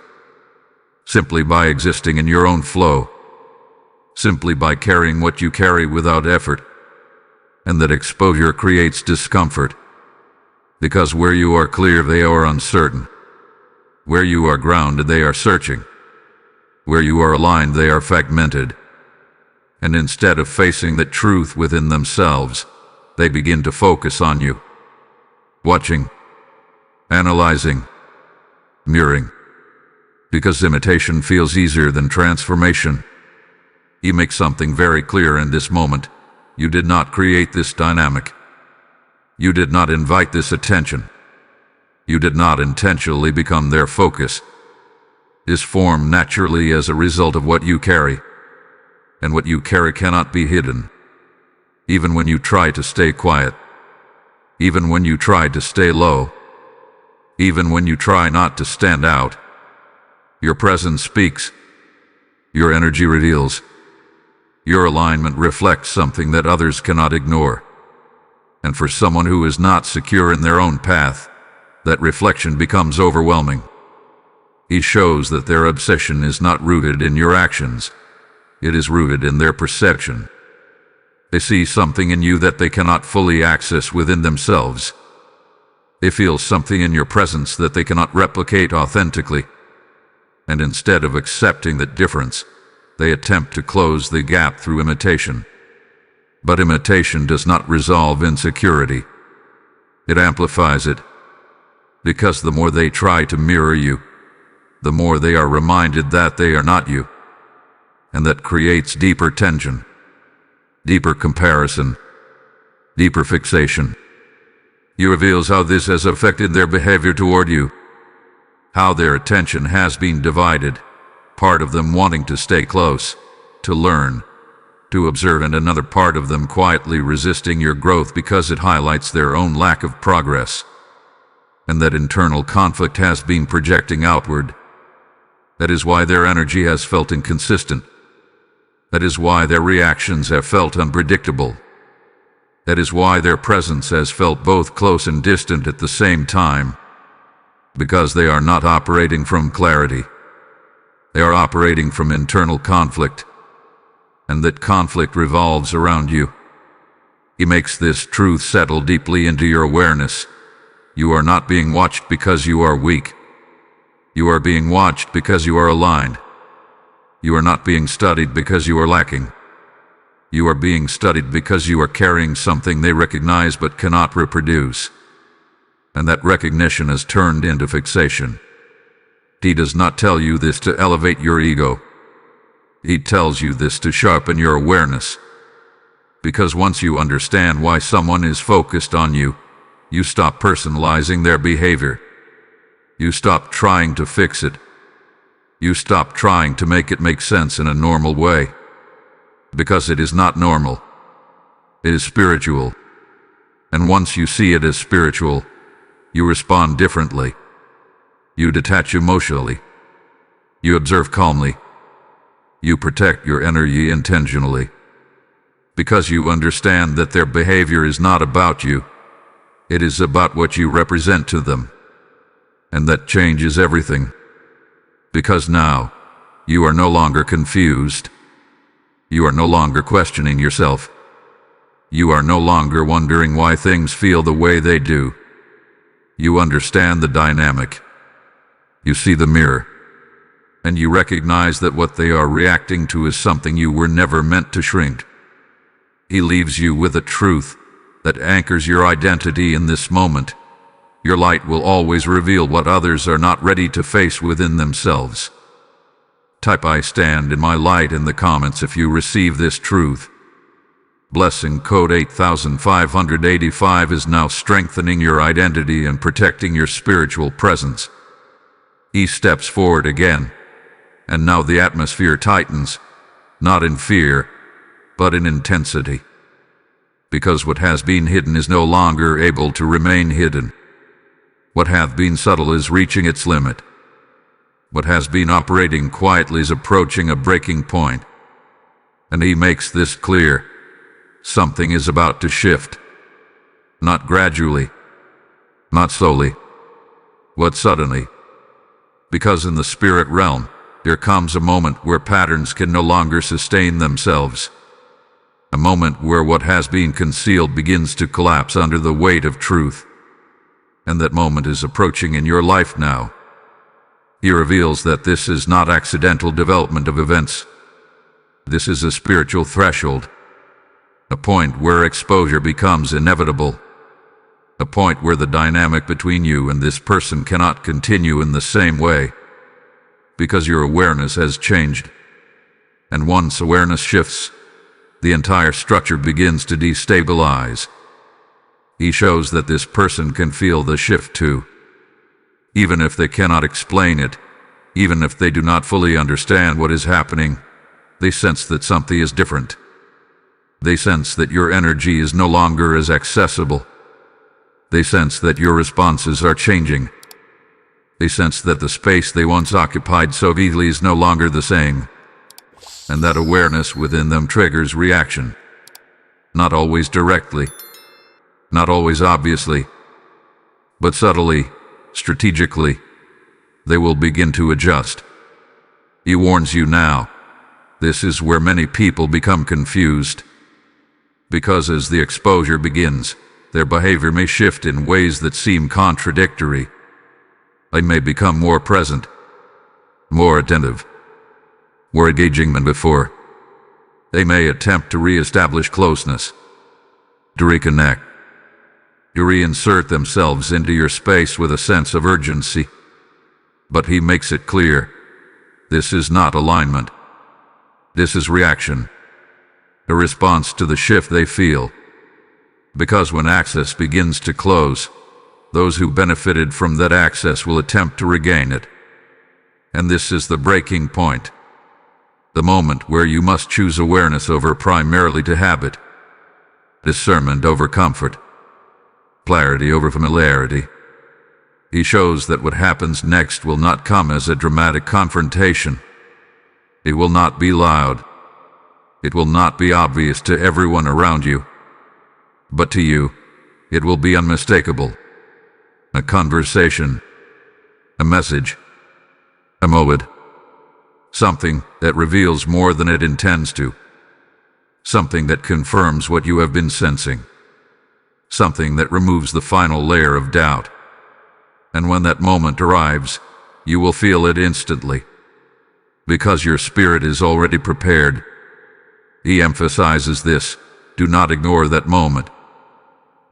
Speaker 1: simply by existing in your own flow, simply by carrying what you carry without effort. And that exposure creates discomfort, because where you are clear, they are uncertain. Where you are grounded, they are searching. Where you are aligned, they are fragmented. And instead of facing the truth within themselves, they begin to focus on you. Watching, analyzing, mirroring. Because imitation feels easier than transformation. He makes something very clear in this moment. You did not create this dynamic. You did not invite this attention. You did not intentionally become their focus. It is formed naturally as a result of what you carry, and what you carry cannot be hidden. Even when you try to stay quiet, even when you try to stay low, even when you try not to stand out, your presence speaks. Your energy reveals. Your alignment reflects something that others cannot ignore. And for someone who is not secure in their own path, that reflection becomes overwhelming. It shows that their obsession is not rooted in your actions. It is rooted in their perception. They see something in you that they cannot fully access within themselves. They feel something in your presence that they cannot replicate authentically. And instead of accepting that difference, they attempt to close the gap through imitation. But imitation does not resolve insecurity. It amplifies it. Because the more they try to mirror you, the more they are reminded that they are not you. And that creates deeper tension, deeper comparison, deeper fixation. He reveals how this has affected their behavior toward you, how their attention has been divided, part of them wanting to stay close, to learn, to observe, and another part of them quietly resisting your growth because it highlights their own lack of progress. And that internal conflict has been projecting outward. That is why their energy has felt inconsistent. That is why their reactions have felt unpredictable. That is why their presence has felt both close and distant at the same time. Because they are not operating from clarity. They are operating from internal conflict. And that conflict revolves around you. He makes this truth settle deeply into your awareness. You are not being watched because you are weak. You are being watched because you are aligned. You are not being studied because you are lacking. You are being studied because you are carrying something they recognize but cannot reproduce. And that recognition has turned into fixation. He does not tell you this to elevate your ego. He tells you this to sharpen your awareness. Because once you understand why someone is focused on you, you stop personalizing their behavior. You stop trying to fix it. You stop trying to make it make sense in a normal way. Because it is not normal. It is spiritual. And once you see it as spiritual, you respond differently. You detach emotionally. You observe calmly. You protect your energy intentionally. Because you understand that their behavior is not about you. It is about what you represent to them. And that changes everything. Because now, you are no longer confused. You are no longer questioning yourself. You are no longer wondering why things feel the way they do. You understand the dynamic. You see the mirror. And you recognize that what they are reacting to is something you were never meant to shrink. He leaves you with a truth that anchors your identity in this moment. Your light will always reveal what others are not ready to face within themselves. Type "I stand in my light" in the comments if you receive this truth. Blessing code 8585 is now strengthening your identity and protecting your spiritual presence. He steps forward again, and now the atmosphere tightens, not in fear, but in intensity. Because what has been hidden is no longer able to remain hidden. What hath been subtle is reaching its limit. What has been operating quietly is approaching a breaking point. And he makes this clear. Something is about to shift. Not gradually. Not slowly. But suddenly. Because in the spirit realm, there comes a moment where patterns can no longer sustain themselves. A moment where what has been concealed begins to collapse under the weight of truth. And that moment is approaching in your life now. He reveals that this is not accidental development of events. This is a spiritual threshold. A point where exposure becomes inevitable. A point where the dynamic between you and this person cannot continue in the same way. Because your awareness has changed. And once awareness shifts, the entire structure begins to destabilize. He shows that this person can feel the shift too. Even if they cannot explain it, even if they do not fully understand what is happening, they sense that something is different. They sense that your energy is no longer as accessible. They sense that your responses are changing. They sense that the space they once occupied so easily is no longer the same, and that awareness within them triggers reaction. Not always directly, not always obviously, but subtly, strategically, they will begin to adjust. He warns you now. This is where many people become confused, because as the exposure begins, their behavior may shift in ways that seem contradictory. They may become more present, more attentive, more engaging than before. They may attempt to re-establish closeness, to reconnect, to reinsert themselves into your space with a sense of urgency. But he makes it clear, this is not alignment. This is reaction, a response to the shift they feel. Because when access begins to close, those who benefited from that access will attempt to regain it. And this is the breaking point. The moment where you must choose awareness over primarily to habit, discernment over comfort, clarity over familiarity. He shows that what happens next will not come as a dramatic confrontation. It will not be loud. It will not be obvious to everyone around you. But to you, it will be unmistakable. A conversation, a message, a moment. Something that reveals more than it intends to. Something that confirms what you have been sensing. Something that removes the final layer of doubt. And when that moment arrives, you will feel it instantly. Because your spirit is already prepared. He emphasizes this. Do not ignore that moment.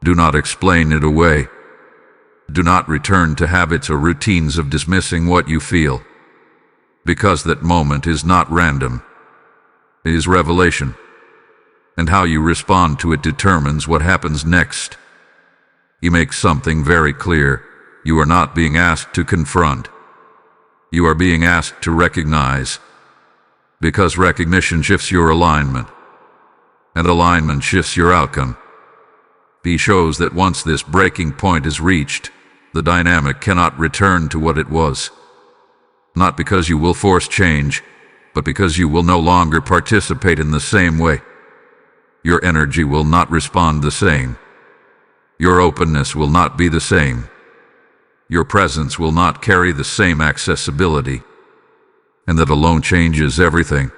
Speaker 1: Do not explain it away. Do not return to habits or routines of dismissing what you feel. Because that moment is not random. It is revelation. And how you respond to it determines what happens next. He makes something very clear. You are not being asked to confront. You are being asked to recognize. Because recognition shifts your alignment. And alignment shifts your outcome. He shows that once this breaking point is reached, the dynamic cannot return to what it was. Not because you will force change, but because you will no longer participate in the same way. Your energy will not respond the same. Your openness will not be the same. Your presence will not carry the same accessibility. And that alone changes everything.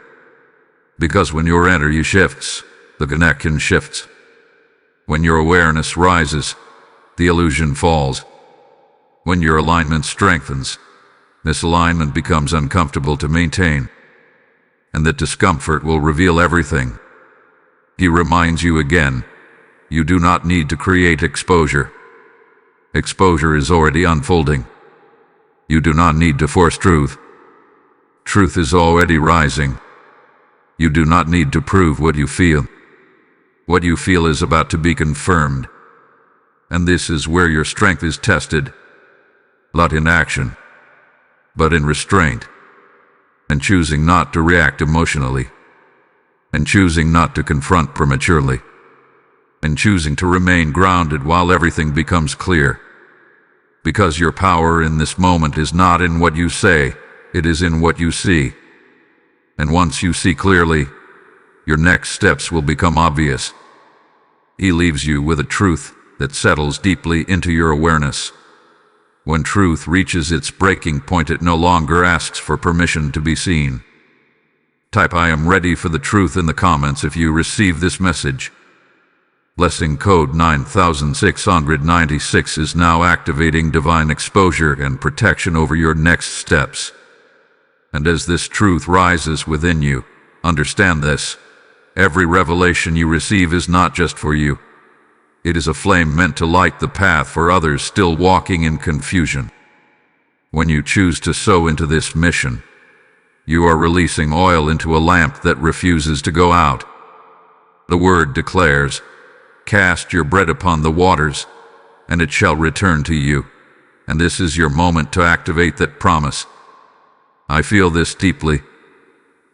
Speaker 1: Because when your energy shifts, the connection shifts. When your awareness rises, the illusion falls. When your alignment strengthens, misalignment becomes uncomfortable to maintain. And that discomfort will reveal everything. He reminds you again, you do not need to create exposure. Exposure is already unfolding. You do not need to force truth. Truth is already rising. You do not need to prove what you feel. What you feel is about to be confirmed. And this is where your strength is tested. Not in action, but in restraint. And choosing not to react emotionally. And choosing not to confront prematurely. And choosing to remain grounded while everything becomes clear. Because your power in this moment is not in what you say, it is in what you see. And once you see clearly, your next steps will become obvious. He leaves you with a truth that settles deeply into your awareness. When truth reaches its breaking point, it no longer asks for permission to be seen. Type "I am ready for the truth" in the comments if you receive this message. Blessing code 9696 is now activating divine exposure and protection over your next steps. And as this truth rises within you, understand this. Every revelation you receive is not just for you. It is a flame meant to light the path for others still walking in confusion. When you choose to sow into this mission, you are releasing oil into a lamp that refuses to go out. The word declares, Cast your bread upon the waters, and it shall return to you. And this is your moment to activate that promise. I feel this deeply.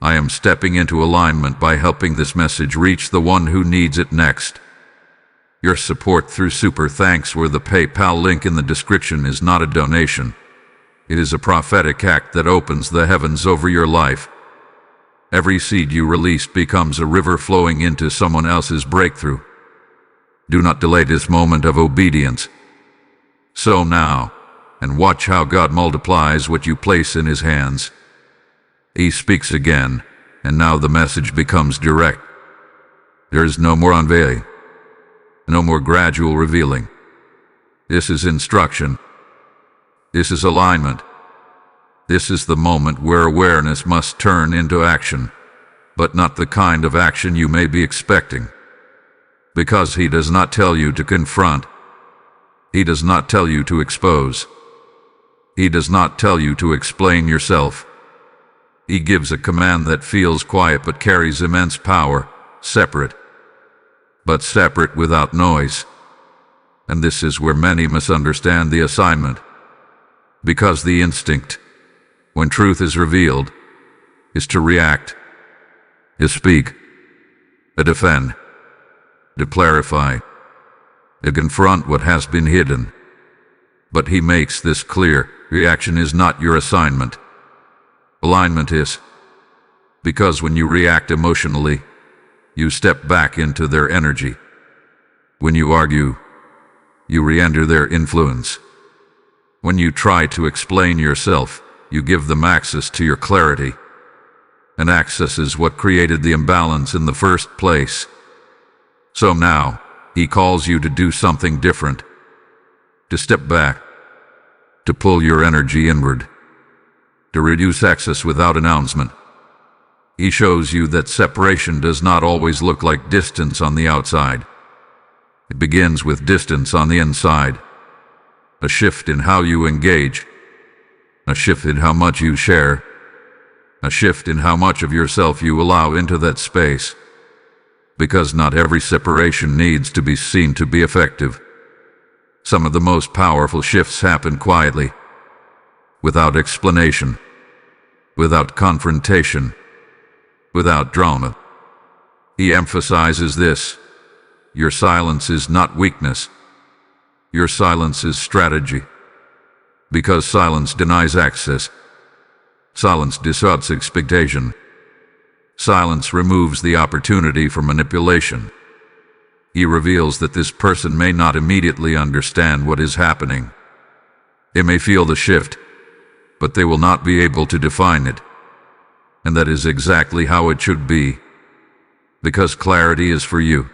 Speaker 1: I am stepping into alignment by helping this message reach the one who needs it next. Your support through Super Thanks, where the PayPal link in the description, is not a donation. It is a prophetic act that opens the heavens over your life. Every seed you release becomes a river flowing into someone else's breakthrough. Do not delay this moment of obedience. Sow now, and watch how God multiplies what you place in His hands. He speaks again, and now the message becomes direct. There is no more unveiling, no more gradual revealing. This is instruction. This is alignment. This is the moment where awareness must turn into action, but not the kind of action you may be expecting. Because He does not tell you to confront. He does not tell you to expose. He does not tell you to explain yourself. He gives a command that feels quiet but carries immense power, separate, but separate without noise. And this is where many misunderstand the assignment. Because the instinct, when truth is revealed, is to react, to speak, to defend, to clarify, to confront what has been hidden. But He makes this clear: reaction is not your assignment. Alignment is. Because when you react emotionally, you step back into their energy. When you argue, you re-enter their influence. When you try to explain yourself, you give them access to your clarity. And access is what created the imbalance in the first place. So now, He calls you to do something different. To step back. To pull your energy inward. To reduce access without announcement. He shows you that separation does not always look like distance on the outside. It begins with distance on the inside. A shift in how you engage. A shift in how much you share. A shift in how much of yourself you allow into that space. Because not every separation needs to be seen to be effective. Some of the most powerful shifts happen quietly, without explanation, without confrontation, without drama. He emphasizes this: your silence is not weakness. Your silence is strategy. Because silence denies access. Silence distorts expectation. Silence removes the opportunity for manipulation. He reveals that this person may not immediately understand what is happening. They may feel the shift, but they will not be able to define it. And that is exactly how it should be. Because clarity is for you,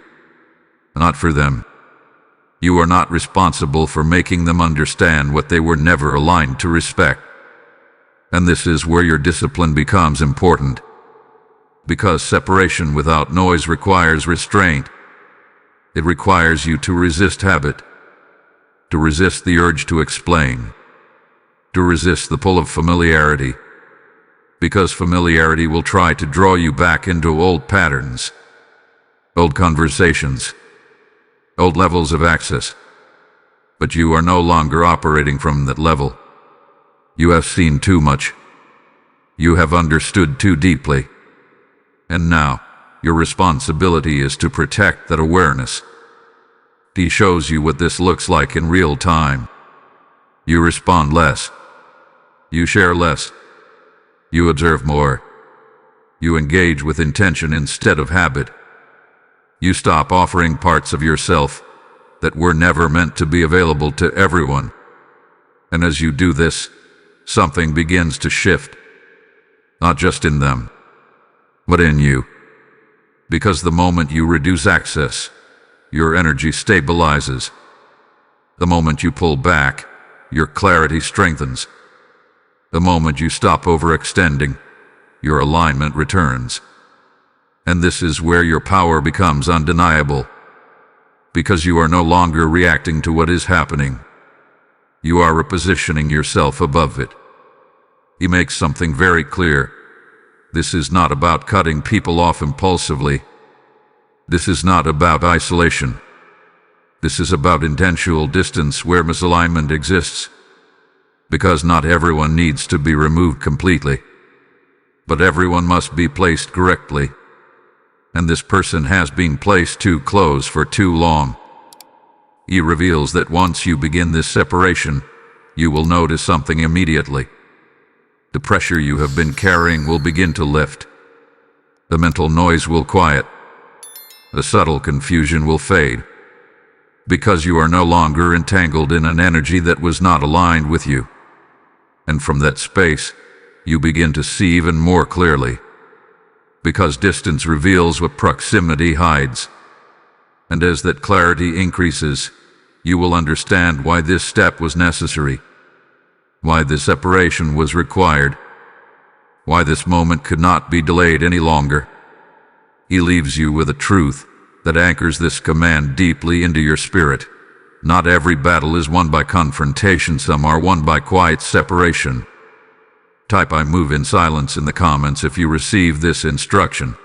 Speaker 1: not for them. You are not responsible for making them understand what they were never aligned to respect. And this is where your discipline becomes important. Because separation without noise requires restraint. It requires you to resist habit, to resist the urge to explain, to resist the pull of familiarity. Because familiarity will try to draw you back into old patterns, old conversations, old levels of access. But you are no longer operating from that level. You have seen too much. You have understood too deeply. And now, your responsibility is to protect that awareness. He shows you what this looks like in real time. You respond less. You share less. You observe more. You engage with intention instead of habit. You stop offering parts of yourself that were never meant to be available to everyone. And as you do this, something begins to shift. Not just in them, but in you. Because the moment you reduce access, your energy stabilizes. The moment you pull back, your clarity strengthens. The moment you stop overextending, your alignment returns. And this is where your power becomes undeniable. Because you are no longer reacting to what is happening. You are repositioning yourself above it. He makes something very clear. This is not about cutting people off impulsively. This is not about isolation. This is about intentional distance where misalignment exists, because not everyone needs to be removed completely, but everyone must be placed correctly, and this person has been placed too close for too long. He reveals that once you begin this separation, you will notice something immediately. The pressure you have been carrying will begin to lift. The mental noise will quiet. The subtle confusion will fade, because you are no longer entangled in an energy that was not aligned with you. And from that space, you begin to see even more clearly, because distance reveals what proximity hides. And as that clarity increases, you will understand why this step was necessary, why this separation was required, why this moment could not be delayed any longer. He leaves you with a truth that anchors this command deeply into your spirit. Not every battle is won by confrontation, some are won by quiet separation. Type "I move in silence" in the comments if you receive this instruction.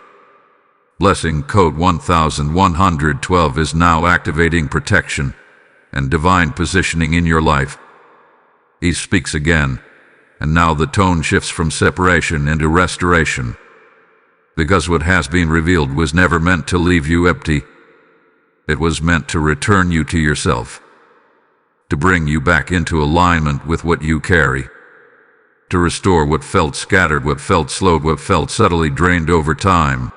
Speaker 1: Blessing code 1112 is now activating protection and divine positioning in your life. He speaks again, and now the tone shifts from separation into restoration, because what has been revealed was never meant to leave you empty. It was meant to return you to yourself, to bring you back into alignment with what you carry, to restore what felt scattered, what felt slowed, what felt subtly drained over time.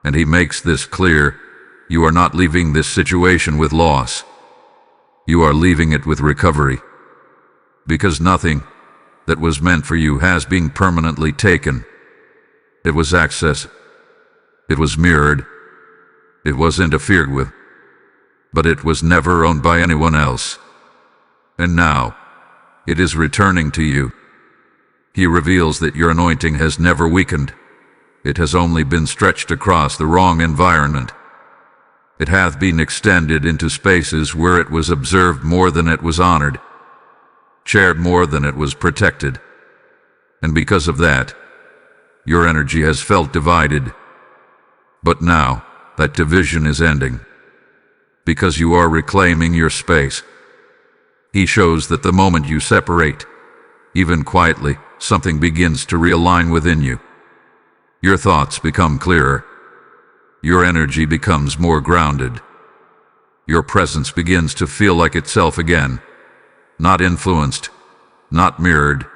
Speaker 1: And he makes this clear: you are not leaving this situation with loss. You are leaving it with recovery, because nothing that was meant for you has been permanently taken. It was accessed, it was mirrored, it was interfered with, but it was never owned by anyone else. And now, it is returning to you. He reveals that your anointing has never weakened. It has only been stretched across the wrong environment. It hath been extended into spaces where it was observed more than it was honored, shared more than it was protected. And because of that, your energy has felt divided. But now, that division is ending, because you are reclaiming your space. He shows that the moment you separate, even quietly, something begins to realign within you. Your thoughts become clearer. Your energy becomes more grounded. Your presence begins to feel like itself again, not influenced, not mirrored,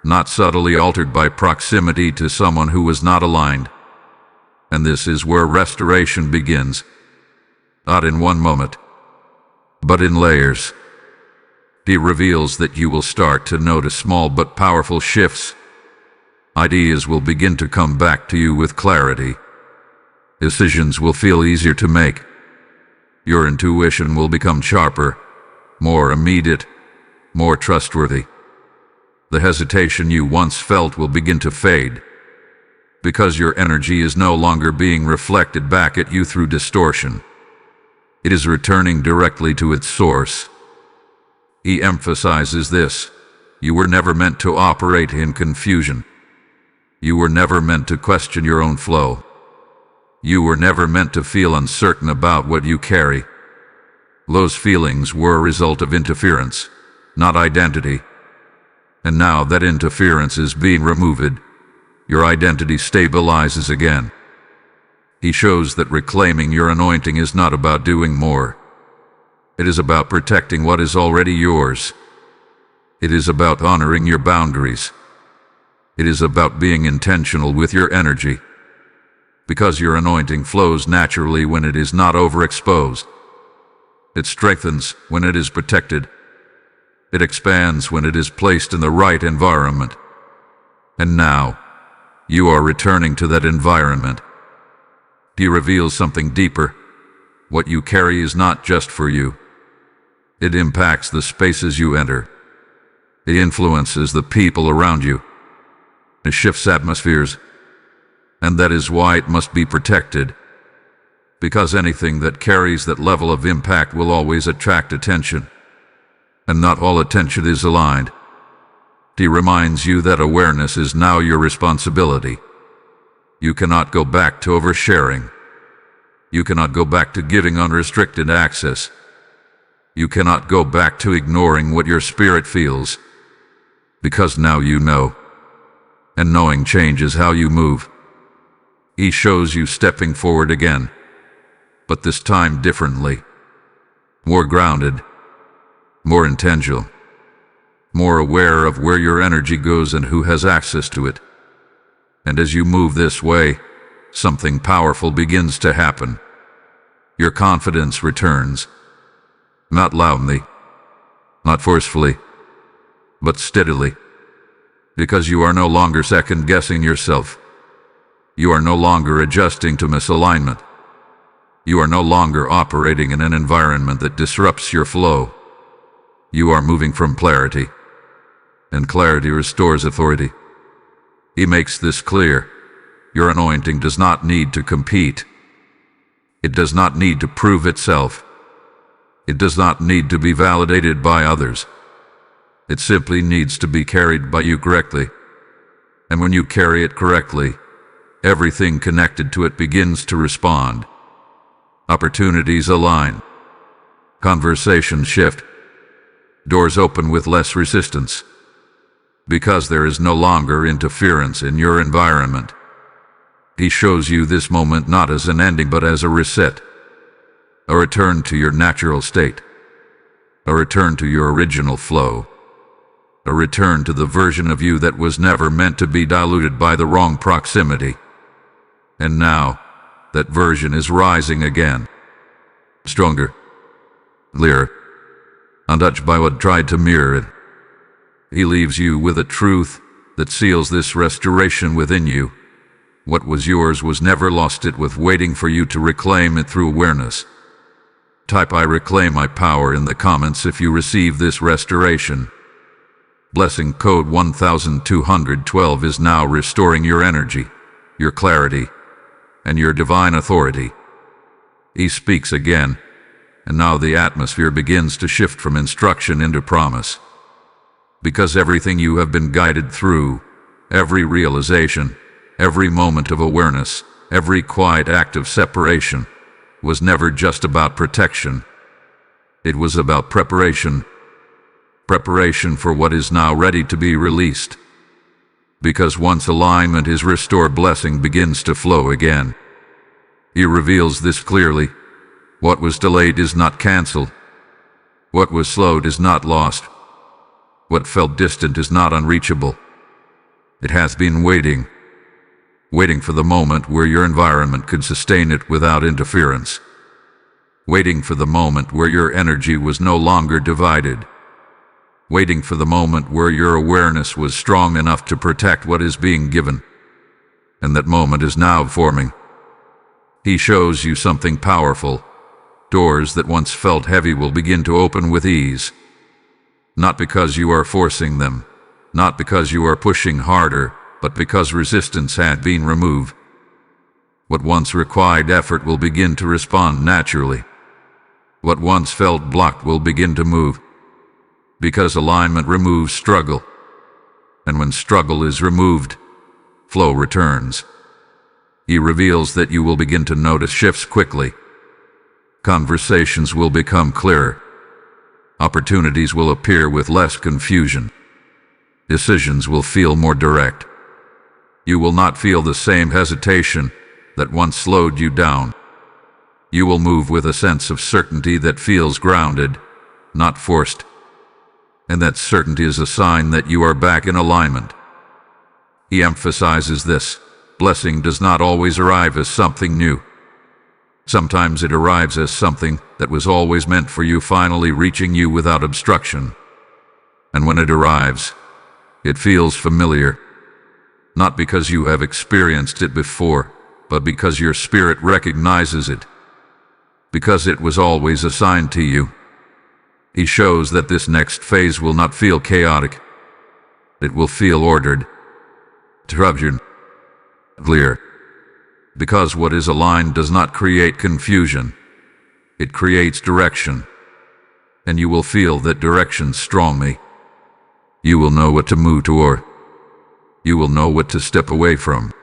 Speaker 1: not subtly altered by proximity to someone who was not aligned. And this is where restoration begins, not in one moment, but in layers. He reveals that you will start to notice small but powerful shifts. Ideas will begin to come back to you with clarity. Decisions will feel easier to make. Your intuition will become sharper, more immediate, more trustworthy. The hesitation you once felt will begin to fade, because your energy is no longer being reflected back at you through distortion. It is returning directly to its source. He emphasizes this: you were never meant to operate in confusion. You were never meant to question your own flow. You were never meant to feel uncertain about what you carry. Those feelings were a result of interference, not identity. And now that interference is being removed, your identity stabilizes again. He shows that reclaiming your anointing is not about doing more. It is about protecting what is already yours. It is about honoring your boundaries. It is about being intentional with your energy, because your anointing flows naturally when it is not overexposed. It strengthens when it is protected. It expands when it is placed in the right environment. And now, you are returning to that environment. He reveals something deeper. What you carry is not just for you. It impacts the spaces you enter. It influences the people around you. It shifts atmospheres. And that is why it must be protected. Because anything that carries that level of impact will always attract attention. And not all attention is aligned. He reminds you that awareness is now your responsibility. You cannot go back to oversharing. You cannot go back to giving unrestricted access. You cannot go back to ignoring what your spirit feels, because now you know, and knowing changes how you move. He shows you stepping forward again, but this time differently, more grounded, more intentional, more aware of where your energy goes and who has access to it. And as you move this way, something powerful begins to happen. Your confidence returns, not loudly, not forcefully, but steadily, because you are no longer second-guessing yourself. You are no longer adjusting to misalignment. You are no longer operating in an environment that disrupts your flow. You are moving from clarity, and clarity restores authority. He makes this clear. Your anointing does not need to compete. It does not need to prove itself. It does not need to be validated by others. It simply needs to be carried by you correctly. And when you carry it correctly, everything connected to it begins to respond. Opportunities align. Conversations shift. Doors open with less resistance. Because there is no longer interference in your environment. He shows you this moment not as an ending but as a reset. A return to your natural state. A return to your original flow. A return to the version of you that was never meant to be diluted by the wrong proximity. And now, that version is rising again. Stronger. Clearer. Untouched by what tried to mirror it. He leaves you with a truth that seals this restoration within you. What was yours was never lost. It was waiting for you to reclaim it through awareness. Type "I reclaim my power" in the comments if you receive this restoration. Blessing code 1212 is now restoring your energy, your clarity, and your divine authority. He speaks again, and now the atmosphere begins to shift from instruction into promise. Because everything you have been guided through, every realization, every moment of awareness, every quiet act of separation, was never just about protection. It was about preparation. Preparation for what is now ready to be released. Because once alignment is restored, blessing begins to flow again. He reveals this clearly. What was delayed is not canceled. What was slowed is not lost. What felt distant is not unreachable. It has been waiting. Waiting for the moment where your environment could sustain it without interference. Waiting for the moment where your energy was no longer divided. Waiting for the moment where your awareness was strong enough to protect what is being given. And that moment is now forming. He shows you something powerful. Doors that once felt heavy will begin to open with ease. Not because you are forcing them, not because you are pushing harder, but because resistance had been removed. What once required effort will begin to respond naturally. What once felt blocked will begin to move. Because alignment removes struggle. And when struggle is removed, flow returns. He reveals that you will begin to notice shifts quickly. Conversations will become clearer. Opportunities will appear with less confusion. Decisions will feel more direct. You will not feel the same hesitation that once slowed you down. You will move with a sense of certainty that feels grounded, not forced. And that certainty is a sign that you are back in alignment. He emphasizes this. Blessing does not always arrive as something new. Sometimes it arrives as something that was always meant for you, finally reaching you without obstruction. And when it arrives, it feels familiar. Not because you have experienced it before, but because your spirit recognizes it. Because it was always assigned to you. He shows that this next phase will not feel chaotic. It will feel ordered, structured, clear. Because what is aligned does not create confusion. It creates direction. And you will feel that direction strongly. You will know what to move toward. You will know what to step away from.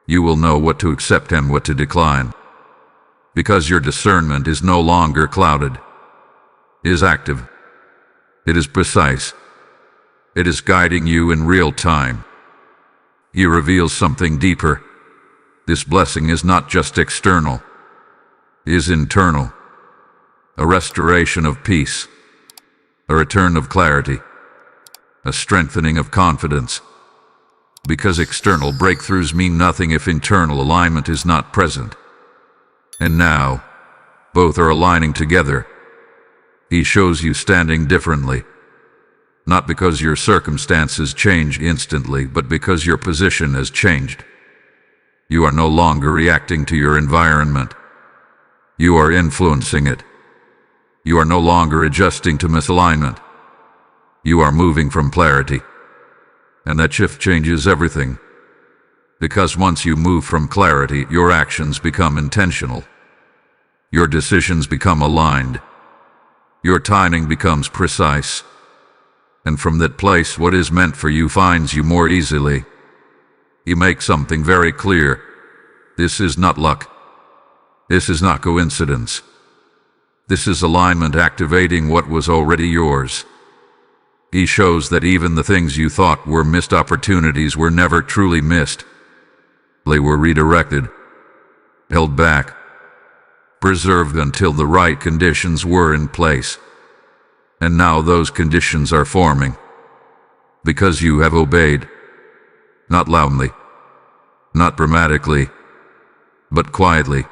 Speaker 1: You will know what to accept and what to decline. Because your discernment is no longer clouded. is active. It is precise. It is guiding you in real time. He reveals something deeper. This blessing is not just external. It is internal. A restoration of peace. A return of clarity. A strengthening of confidence. Because external breakthroughs mean nothing if internal alignment is not present. And now, both are aligning together. He shows you standing differently. Not because your circumstances change instantly, but because your position has changed. You are no longer reacting to your environment. You are influencing it. You are no longer adjusting to misalignment. You are moving from clarity. And that shift changes everything. Because once you move from clarity, your actions become intentional. Your decisions become aligned. Your timing becomes precise. And from that place, what is meant for you finds you more easily. He makes something very clear. This is not luck. This is not coincidence. This is alignment activating what was already yours. He shows that even the things you thought were missed opportunities were never truly missed. They were redirected, held back, preserved until the right conditions were in place. And now those conditions are forming. Because you have obeyed. Not loudly, not dramatically, but quietly,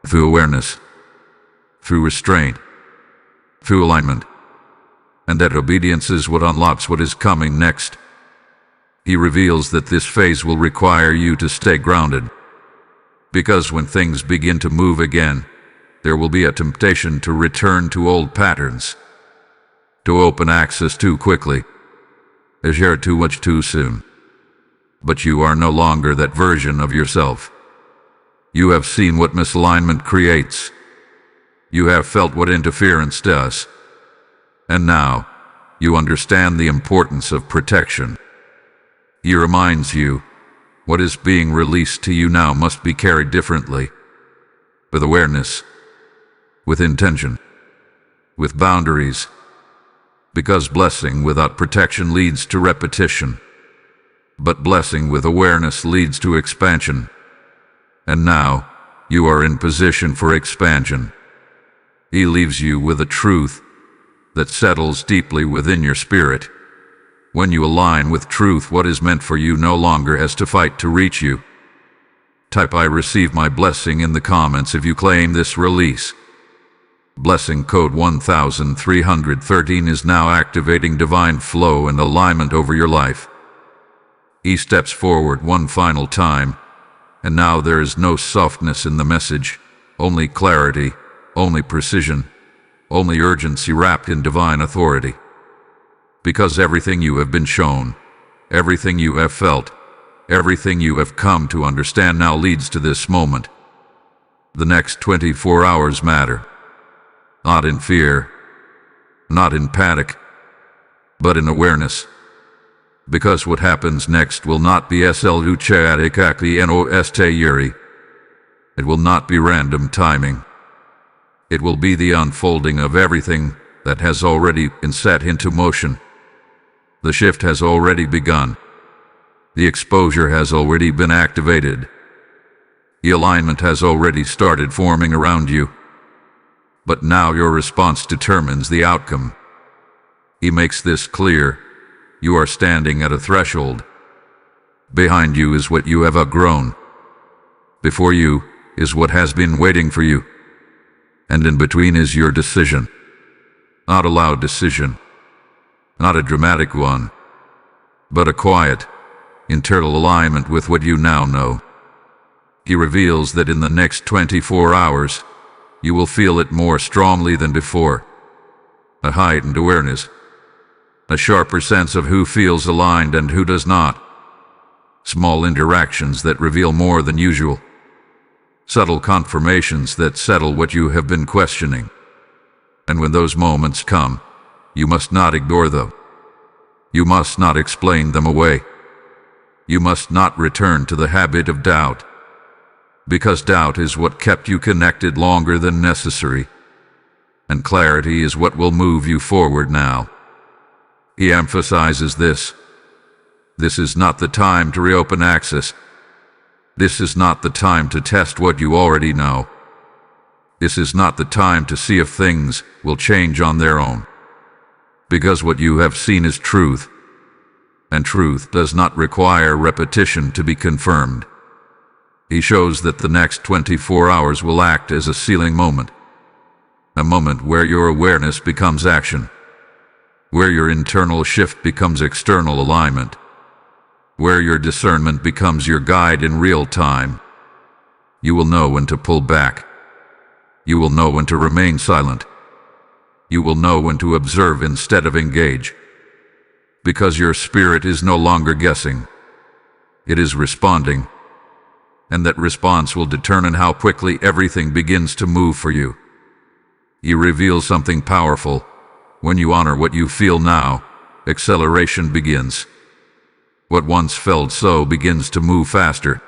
Speaker 1: through awareness, through restraint, through alignment. And that obedience is what unlocks what is coming next. He reveals that this phase will require you to stay grounded. Because when things begin to move again, there will be a temptation to return to old patterns, to open access too quickly, to share too much too soon. But you are no longer that version of yourself. You have seen what misalignment creates. You have felt what interference does. And now, you understand the importance of protection. He reminds you, what is being released to you now must be carried differently. With awareness, with intention, with boundaries. Because blessing without protection leads to repetition. But blessing with awareness leads to expansion. And now, you are in position for expansion. He leaves you with a truth that settles deeply within your spirit. When you align with truth, what is meant for you no longer has to fight to reach you. Type "I receive my blessing" in the comments if you claim this release. Blessing code 1313 is now activating divine flow and alignment over your life. He steps forward one final time, and now there is no softness in the message, only clarity, only precision, only urgency wrapped in divine authority. Because everything you have been shown, everything you have felt, everything you have come to understand now leads to this moment. The next 24 hours matter. Not in fear, not in panic, but in awareness. Because what happens next will not be SLUCHADIKAKLINOSTYURI. It will not be random timing. It will be the unfolding of everything that has already been set into motion. The shift has already begun. The exposure has already been activated. The alignment has already started forming around you. But now your response determines the outcome. He makes this clear. You are standing at a threshold. Behind you is what you have outgrown. Before you is what has been waiting for you. And in between is your decision. Not a loud decision. Not a dramatic one. But a quiet, internal alignment with what you now know. He reveals that in the next 24 hours, you will feel it more strongly than before. A heightened awareness. A sharper sense of who feels aligned and who does not. Small interactions that reveal more than usual. Subtle confirmations that settle what you have been questioning. And when those moments come, you must not ignore them. You must not explain them away. You must not return to the habit of doubt. Because doubt is what kept you connected longer than necessary. and clarity is what will move you forward now. He emphasizes this. This is not the time to reopen access. This is not the time to test what you already know. This is not the time to see if things will change on their own. Because what you have seen is truth, and truth does not require repetition to be confirmed. He shows that the next 24 hours will act as a sealing moment, a moment where your awareness becomes action, where your internal shift becomes external alignment, where your discernment becomes your guide in real time. You will know when to pull back. You will know when to remain silent. You will know when to observe instead of engage. Because your spirit is no longer guessing. It is responding. And that response will determine how quickly everything begins to move for you. You reveal something powerful. When you honor what you feel now, acceleration begins. What once felt slow begins to move faster.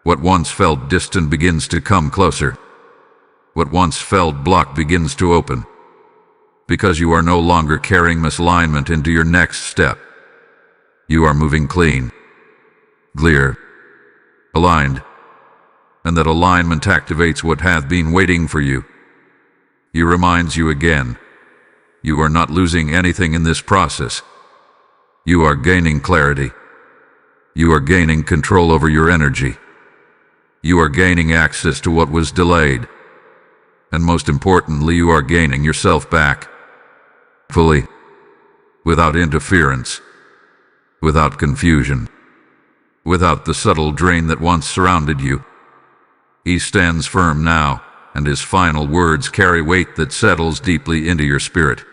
Speaker 1: What once felt distant begins to come closer. What once felt blocked begins to open. Because you are no longer carrying misalignment into your next step. You are moving clean, clear, aligned, and that alignment activates what hath been waiting for you. He reminds you again, you are not losing anything in this process. You are gaining clarity. You are gaining control over your energy. You are gaining access to what was delayed. And most importantly, you are gaining yourself back. Fully. Without interference. Without confusion. Without the subtle drain that once surrounded you. He stands firm now, and his final words carry weight that settles deeply into your spirit.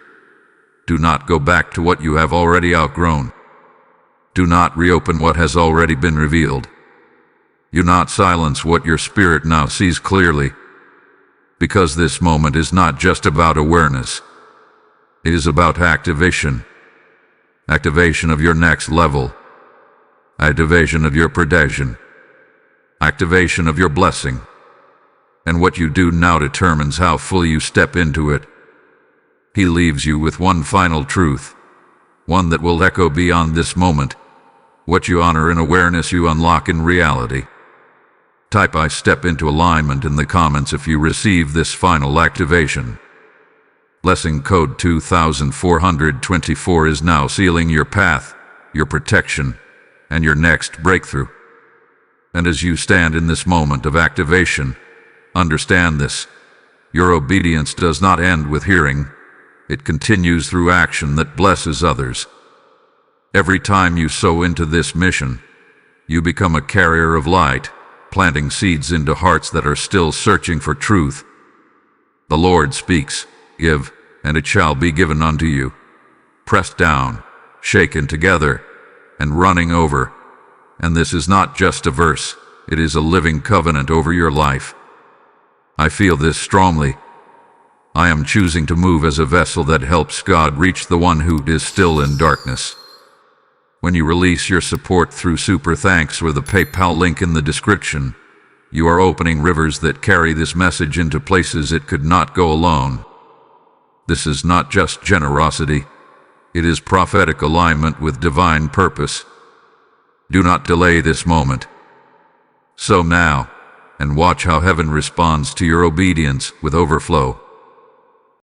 Speaker 1: Do not go back to what you have already outgrown. Do not reopen what has already been revealed. Do not silence what your spirit now sees clearly. Because this moment is not just about awareness. It is about activation. Activation of your next level. Activation of your protection. Activation of your blessing. And what you do now determines how fully you step into it. He leaves you with one final truth, one that will echo beyond this moment. What you honor in awareness, you unlock in reality. Type "I step into alignment" in the comments if you receive this final activation. Blessing code 2424 is now sealing your path, your protection, and your next breakthrough. And as you stand in this moment of activation, understand this: your obedience does not end with hearing. It continues through action that blesses others. Every time you sow into this mission, you become a carrier of light, planting seeds into hearts that are still searching for truth. The Lord speaks, "Give, and it shall be given unto you. Pressed down, shaken together, and running over." And this is not just a verse, it is a living covenant over your life. I feel this strongly. I am choosing to move as a vessel that helps God reach the one who is still in darkness. When you release your support through Super Thanks or the PayPal link in the description, you are opening rivers that carry this message into places it could not go alone. This is not just generosity, it is prophetic alignment with divine purpose. Do not delay this moment. Sow now, and watch how heaven responds to your obedience with overflow.